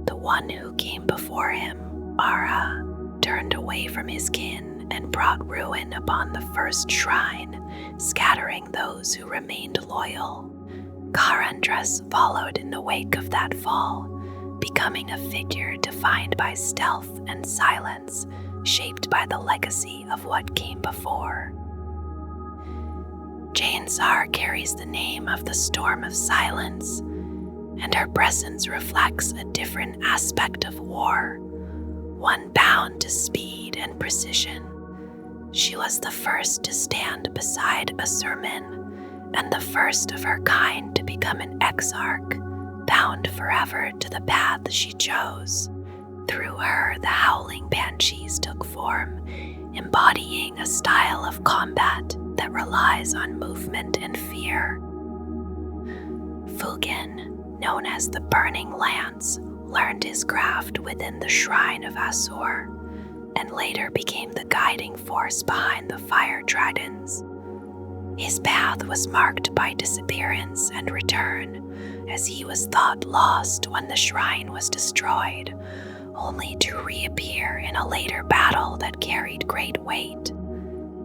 [SPEAKER 1] The one who came before him, Ara, turned away from his kin and brought ruin upon the first shrine, scattering those who remained loyal. Karendras followed in the wake of that fall, becoming a figure defined by stealth and silence, shaped by the legacy of what came before. Jainsar carries the name of the Storm of Silence, and her presence reflects a different aspect of war, one bound to speed and precision. She was the first to stand beside Asuryani, and the first of her kind to become an exarch, bound forever to the path she chose. Through her, the howling banshees took form, embodying a style of combat that relies on movement and fear. Fugen, known as the Burning Lance, learned his craft within the Shrine of Asur, and later became the guiding force behind the Fire Dragons. His path was marked by disappearance and return, as he was thought lost when the shrine was destroyed, only to reappear in a later battle that carried great weight.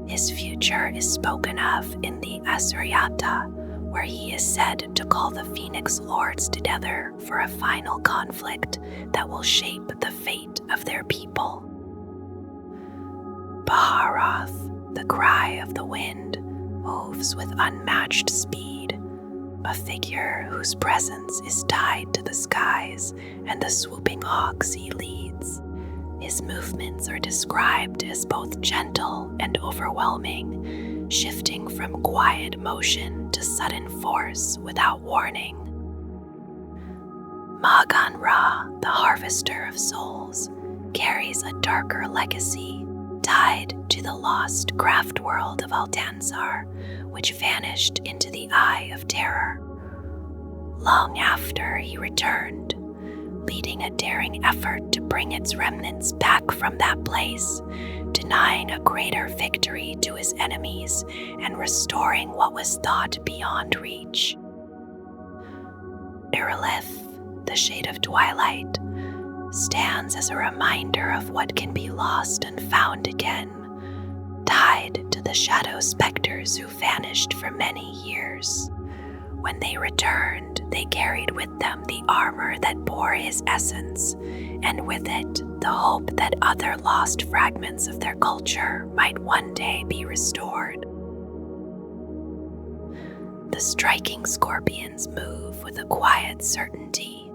[SPEAKER 1] His future is spoken of in the Asuryata, where he is said to call the Phoenix Lords together for a final conflict that will shape the fate of their people. Baharoth, the Cry of the Wind, moves with unmatched speed, a figure whose presence is tied to the skies and the swooping hawks he leads. His movements are described as both gentle and overwhelming, shifting from quiet motion to sudden force without warning. Magan Ra, the Harvester of Souls, carries a darker legacy tied to the lost Craftworld of Altanzar, which vanished into the Eye of Terror. Long after he returned, leading a daring effort to bring its remnants back from that place, denying a greater victory to his enemies and restoring what was thought beyond reach. Irilith, the Shade of Twilight, stands as a reminder of what can be lost and found again, tied to the shadow specters who vanished for many years. When they returned, they carried with them the armor that bore his essence, and with it, the hope that other lost fragments of their culture might one day be restored. The striking scorpions move with a quiet certainty,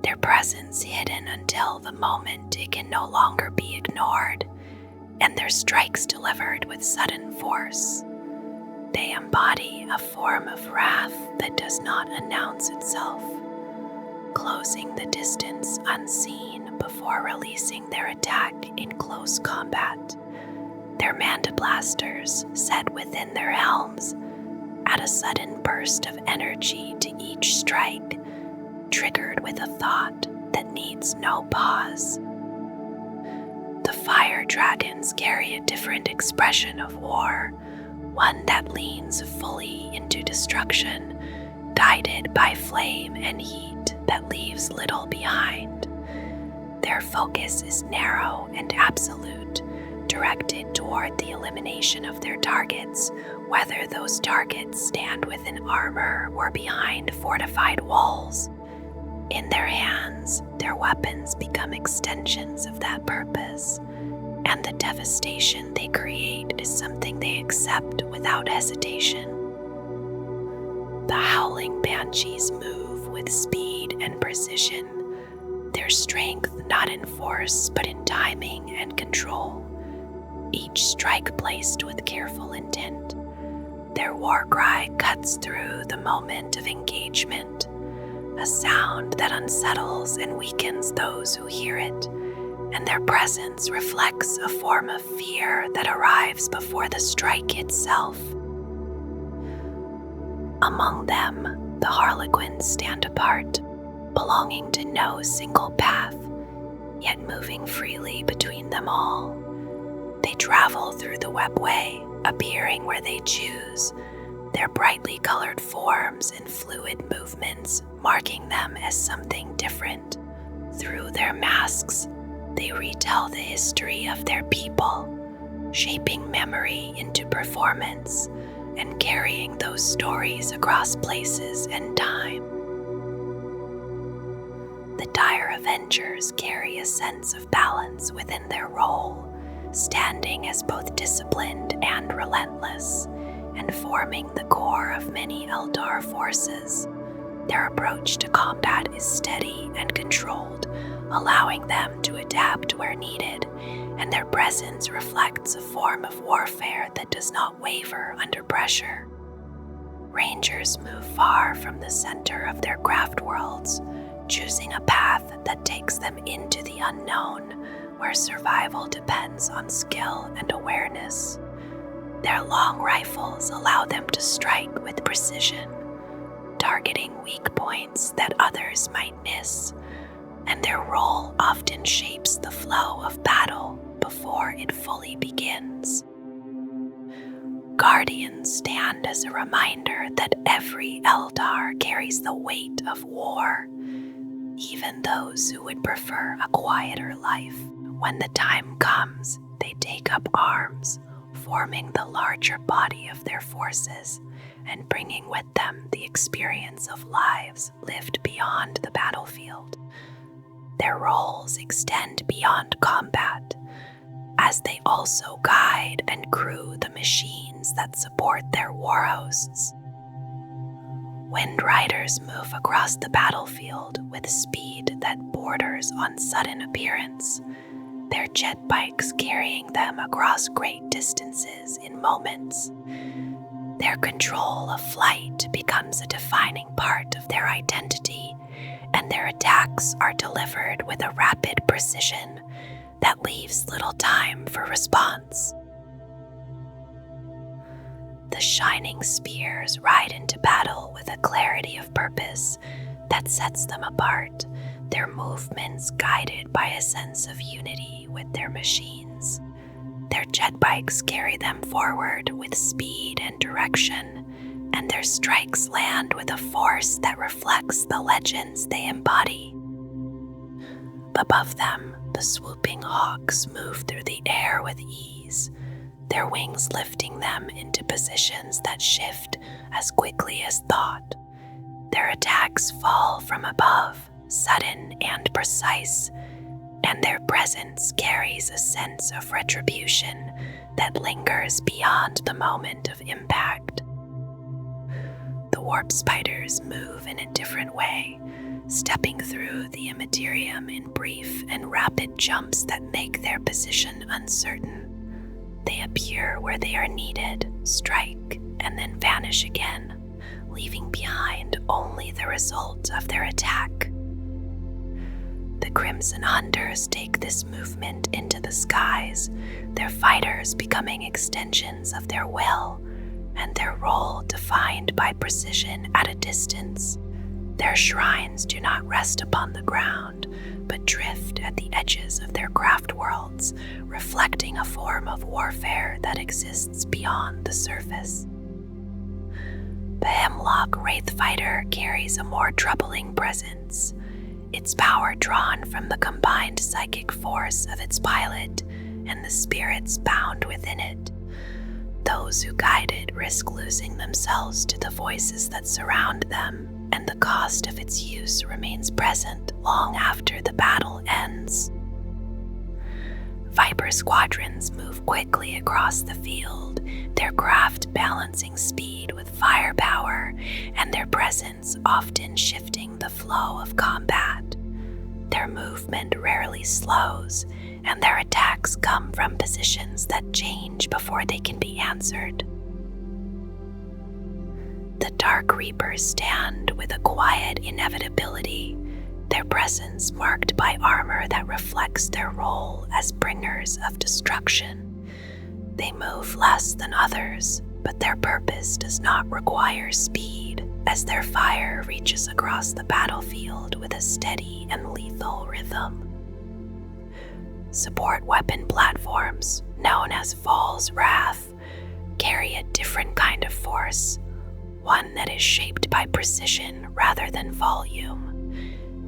[SPEAKER 1] their presence hidden until the moment it can no longer be ignored, and their strikes delivered with sudden force. They embody a form of wrath that does not announce itself, closing the distance unseen before releasing their attack in close combat. Their mandiblasters, set within their helms, add a sudden burst of energy to each strike, triggered with a thought that needs no pause. The fire dragons carry a different expression of war, one that leans fully into destruction, guided by flame and heat that leaves little behind. Their focus is narrow and absolute, directed toward the elimination of their targets, whether those targets stand within armor or behind fortified walls. In their hands, their weapons become extensions of that purpose, and the devastation they create is something they accept without hesitation. The howling banshees move with speed and precision, their strength not in force but in timing and control, each strike placed with careful intent. Their war cry cuts through the moment of engagement, a sound that unsettles and weakens those who hear it, and their presence reflects a form of fear that arrives before the strike itself. Among them, the Harlequins stand apart, belonging to no single path, yet moving freely between them all. They travel through the webway, appearing where they choose, their brightly colored forms and fluid movements marking them as something different. Through their masks, they retell the history of their people, shaping memory into performance and carrying those stories across places and time. The dire Avengers carry a sense of balance within their role, standing as both disciplined and relentless, and forming the core of many Eldar forces. Their approach to combat is steady and controlled, allowing them to adapt where needed, and their presence reflects a form of warfare that does not waver under pressure. Rangers move far from the center of their craftworlds, choosing a path that takes them into the unknown, where survival depends on skill and awareness. Their long rifles allow them to strike with precision, targeting weak points that others might miss, and their role often shapes the flow of battle before it fully begins. Guardians stand as a reminder that every Eldar carries the weight of war, even those who would prefer a quieter life. When the time comes, they take up arms, forming the larger body of their forces and bringing with them the experience of lives lived beyond the battlefield. Their roles extend beyond combat, as they also guide and crew the machines that support their warhosts. Wind Riders move across the battlefield with speed that borders on sudden appearance, their jet bikes carrying them across great distances in moments. Their control of flight becomes a defining part of their identity, and their attacks are delivered with a rapid precision that leaves little time for response. The shining spears ride into battle with a clarity of purpose that sets them apart, their movements guided by a sense of unity with their machines. Their jet bikes carry them forward with speed and direction, and their strikes land with a force that reflects the legends they embody. Above them, the swooping hawks move through the air with ease, their wings lifting them into positions that shift as quickly as thought, Their attacks fall from above, sudden and precise, and their presence carries a sense of retribution that lingers beyond the moment of impact. The warp spiders move in a different way, stepping through the immaterium in brief and rapid jumps that make their position uncertain. They appear where they are needed, strike, and then vanish again, leaving behind only the result of their attack. The Crimson Hunters take this movement into the skies, their fighters becoming extensions of their will, and their role defined by precision at a distance. Their shrines do not rest upon the ground, but drift at the edges of their craftworlds, reflecting a form of warfare that exists beyond the surface. The Hemlock Wraithfighter carries a more troubling presence, its power drawn from the combined psychic force of its pilot and the spirits bound within it. Those who guide it risk losing themselves to the voices that surround them, and the cost of its use remains present long after the battle ends. Viper squadrons move quickly across the field, their craft balancing speed with firepower, and their presence often shifting the flow of combat. Their movement rarely slows, and their attacks come from positions that change before they can be answered. The Dark Reapers stand with a quiet inevitability, their presence marked by armor that reflects their role as bringers of destruction. They move less than others, but their purpose does not require speed, as their fire reaches across the battlefield with a steady and lethal rhythm. Support weapon platforms, known as Fall's Wrath, carry a different kind of force, one that is shaped by precision rather than volume.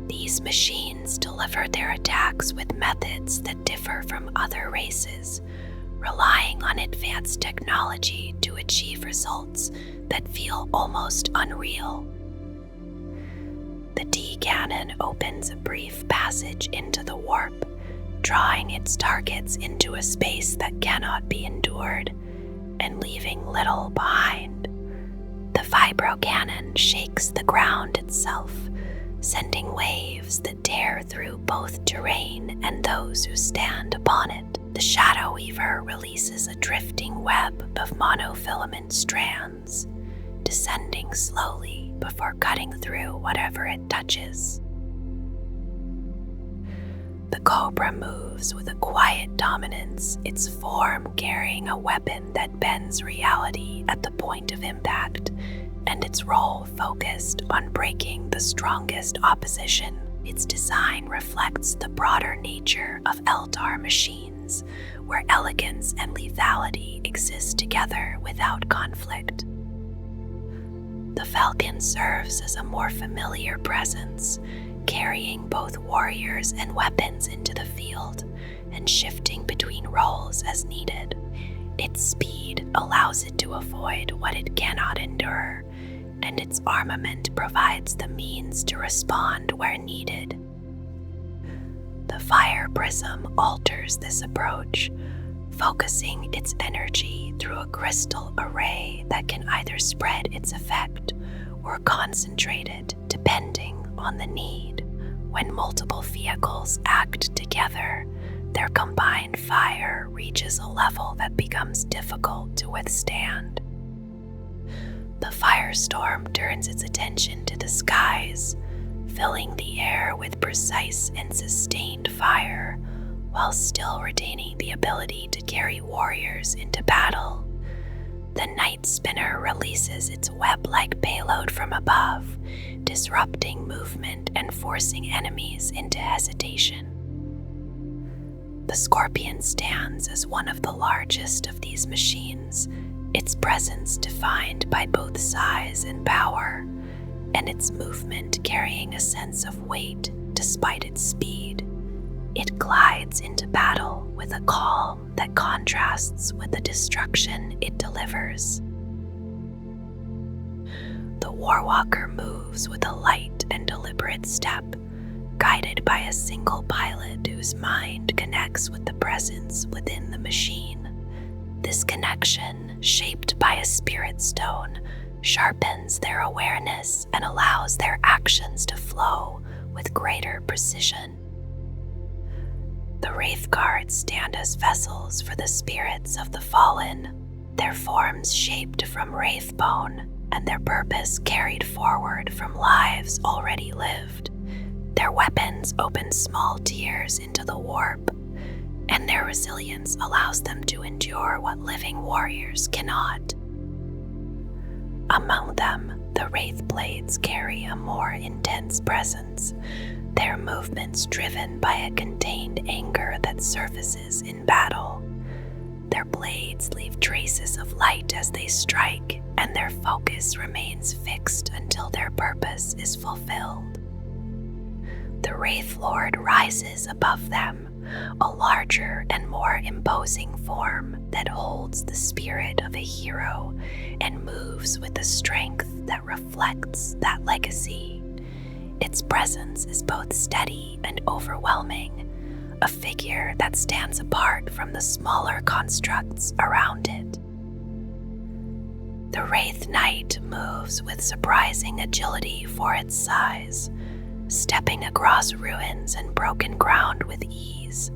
[SPEAKER 1] These machines deliver their attacks with methods that differ from other races, relying on advanced technology to achieve results that feel almost unreal. The D-cannon opens a brief passage into the warp, drawing its targets into a space that cannot be endured, and leaving little behind. The vibro cannon shakes the ground itself, sending waves that tear through both terrain and those who stand upon it. The Shadow Weaver releases a drifting web of monofilament strands, descending slowly before cutting through whatever it touches. The Cobra moves with a quiet dominance, its form carrying a weapon that bends reality at the point of impact, and its role focused on breaking the strongest opposition. Its design reflects the broader nature of Eldar machines, where elegance and lethality exist together without conflict. The Falcon serves as a more familiar presence, carrying both warriors and weapons into the field and shifting between roles as needed. Its speed allows it to avoid what it cannot endure, and its armament provides the means to respond where needed. The Fire Prism alters this approach, focusing its energy through a crystal array that can either spread its effect or concentrate it depending on the need. When multiple vehicles act together, their combined fire reaches a level that becomes difficult to withstand. The firestorm turns its attention to the skies, filling the air with precise and sustained fire, while still retaining the ability to carry warriors into battle. The Night Spinner releases its web-like payload from above, disrupting movement and forcing enemies into hesitation. The Scorpion stands as one of the largest of these machines, its presence defined by both size and power, and its movement carrying a sense of weight despite its speed. It glides into battle with a calm that contrasts with the destruction it delivers. the Warwalker moves with a light and deliberate step, guided by a single pilot whose mind connects with the presence within the machine. This connection, shaped by a spirit stone, sharpens their awareness and allows their actions to flow with greater precision. The Wraith Guards stand as vessels for the spirits of the fallen, their forms shaped from wraith bone and their purpose carried forward from lives already lived. Their weapons open small tears into the warp, and their resilience allows them to endure what living warriors cannot. Among them, the Wraith Blades carry a more intense presence, their movements driven by a contained anger that surfaces in battle. Their blades leave traces of light as they strike, and their focus remains fixed until their purpose is fulfilled. The Wraith Lord rises above them, a larger and more imposing form that holds the spirit of a hero and moves with a strength that reflects that legacy. Its presence is both steady and overwhelming, a figure that stands apart from the smaller constructs around it. The Wraith Knight moves with surprising agility for its size, stepping across ruins and broken ground with ease,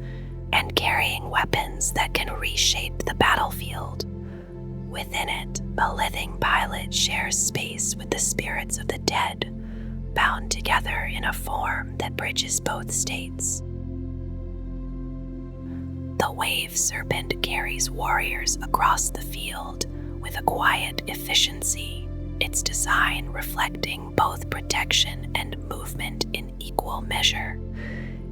[SPEAKER 1] and carrying weapons that can reshape the battlefield. Within it, a living pilot shares space with the spirits of the dead, bound together in a form that bridges both states. The Wave Serpent carries warriors across the field with a quiet efficiency, its design reflecting both protection and movement in equal measure.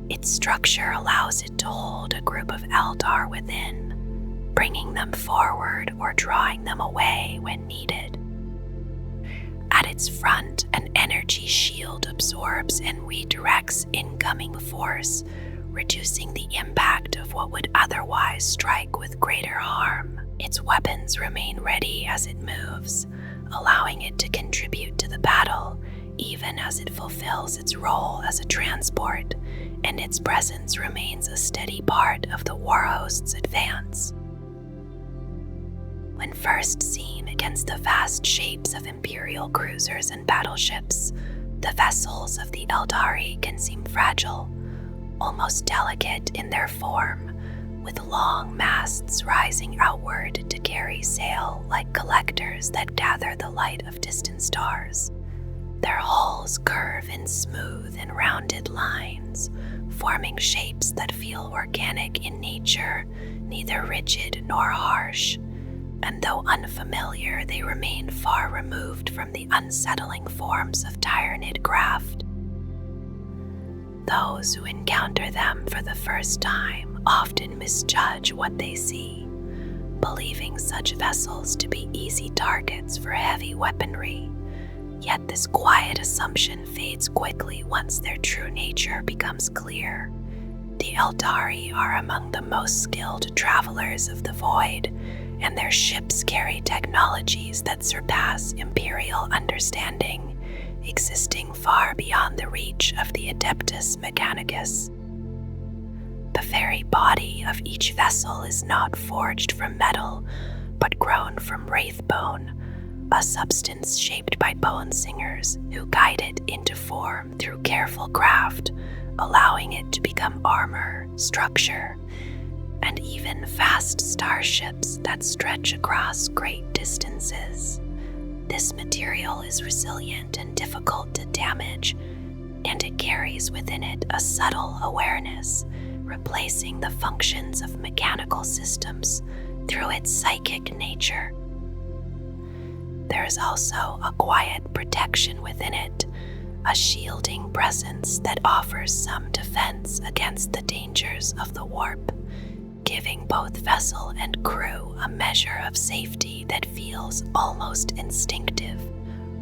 [SPEAKER 1] Its structure allows it to hold a group of Eldar within, bringing them forward or drawing them away when needed. At its front, an energy shield absorbs and redirects incoming force, reducing the impact of what would otherwise strike with greater harm. Its weapons remain ready as it moves, allowing it to contribute to the battle, even as it fulfills its role as a transport, and its presence remains a steady part of the Warhosts' advance. When first seen against the vast shapes of Imperial cruisers and battleships, the vessels of the Aeldari can seem fragile, almost delicate in their form, with long masts rising outward to carry sail like collectors that gather the light of distant stars. Their hulls curve in smooth and rounded lines, forming shapes that feel organic in nature, neither rigid nor harsh. And though unfamiliar, they remain far removed from the unsettling forms of Tyranid craft. Those who encounter them for the first time often misjudge what they see, believing such vessels to be easy targets for heavy weaponry. Yet this quiet assumption fades quickly once their true nature becomes clear. The Aeldari are among the most skilled travelers of the void, and their ships carry technologies that surpass Imperial understanding, existing far beyond the reach of the Adeptus Mechanicus. The very body of each vessel is not forged from metal, but grown from wraith bone, a substance shaped by bone singers who guide it into form through careful craft, allowing it to become armor, structure, and even fast starships that stretch across great distances. This material is resilient and difficult to damage, and it carries within it a subtle awareness, replacing the functions of mechanical systems through its psychic nature. There is also a quiet protection within it, a shielding presence that offers some defense against the dangers of the warp, giving both vessel and crew a measure of safety that feels almost instinctive.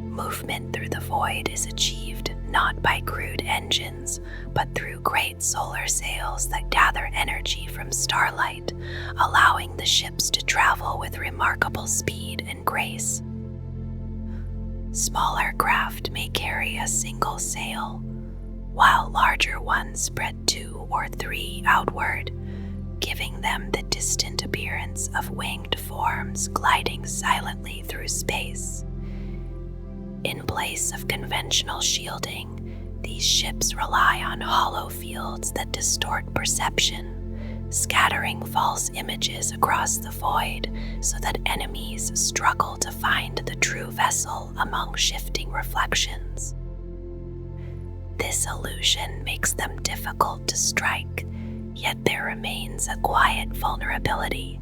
[SPEAKER 1] Movement through the void is achieved not by crude engines, but through great solar sails that gather energy from starlight, allowing the ships to travel with remarkable speed and grace. Smaller craft may carry a single sail, while larger ones spread 2 or 3 outward, giving them the distant appearance of winged forms gliding silently through space. In place of conventional shielding, these ships rely on hollow fields that distort perception, scattering false images across the void so that enemies struggle to find the true vessel among shifting reflections. This illusion makes them difficult to strike, yet there remains a quiet vulnerability,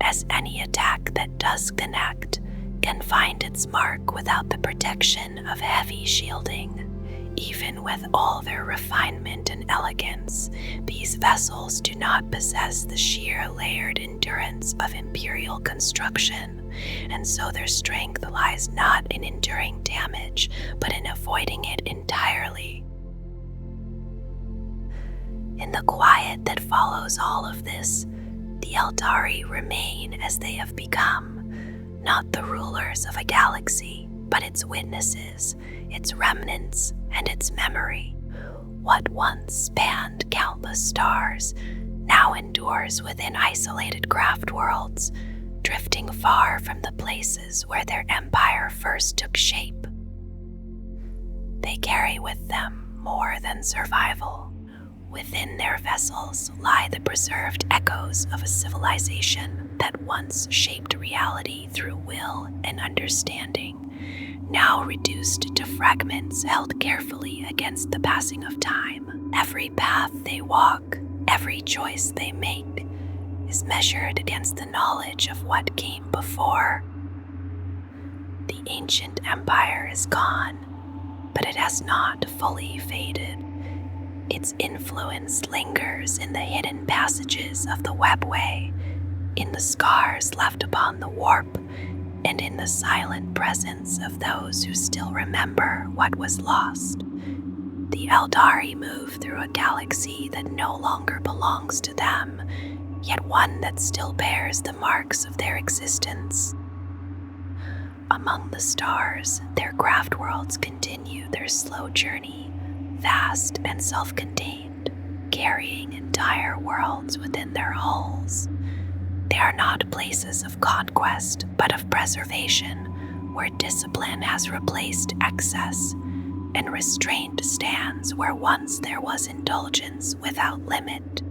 [SPEAKER 1] as any attack that does connect can find its mark without the protection of heavy shielding. Even with all their refinement and elegance, these vessels do not possess the sheer layered endurance of Imperial construction, and so their strength lies not in enduring damage, but in avoiding it entirely. In the quiet that follows all of this, the Aeldari remain as they have become, not the rulers of a galaxy, but its witnesses, its remnants, and its memory. What once spanned countless stars now endures within isolated craftworlds, drifting far from the places where their empire first took shape. They carry with them more than survival. Within their vessels lie the preserved echoes of a civilization that once shaped reality through will and understanding, now reduced to fragments held carefully against the passing of time. Every path they walk, every choice they make, is measured against the knowledge of what came before. The ancient empire is gone, but it has not fully faded. Its influence lingers in the hidden passages of the webway, in the scars left upon the warp, and in the silent presence of those who still remember what was lost. The Aeldari move through a galaxy that no longer belongs to them, yet one that still bears the marks of their existence. Among the stars, their craftworlds continue their slow journey, vast and self-contained, carrying entire worlds within their hulls. They are not places of conquest, but of preservation, where discipline has replaced excess, and restraint stands where once there was indulgence without limit.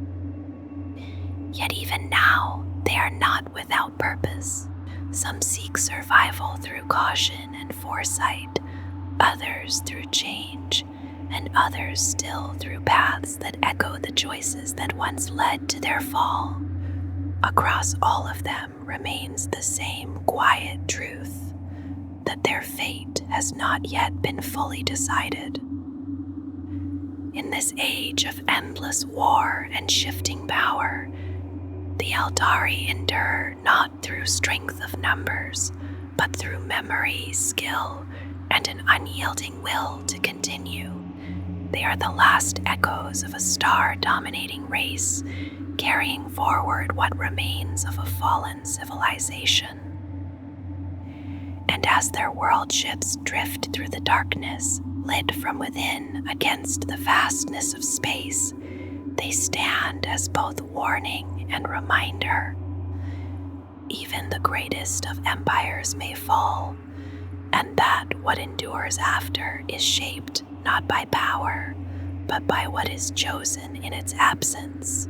[SPEAKER 1] Yet even now, they are not without purpose. Some seek survival through caution and foresight, others through change, and others still through paths that echo the choices that once led to their fall. Across all of them remains the same quiet truth, that their fate has not yet been fully decided. In this age of endless war and shifting power, the Aeldari endure not through strength of numbers, but through memory, skill, and an unyielding will to continue. They are the last echoes of a star-dominating race, carrying forward what remains of a fallen civilization. And as their world ships drift through the darkness, lit from within against the vastness of space, they stand as both warning and reminder. Even the greatest of empires may fall, and that what endures after is shaped not by power, but by what is chosen in its absence.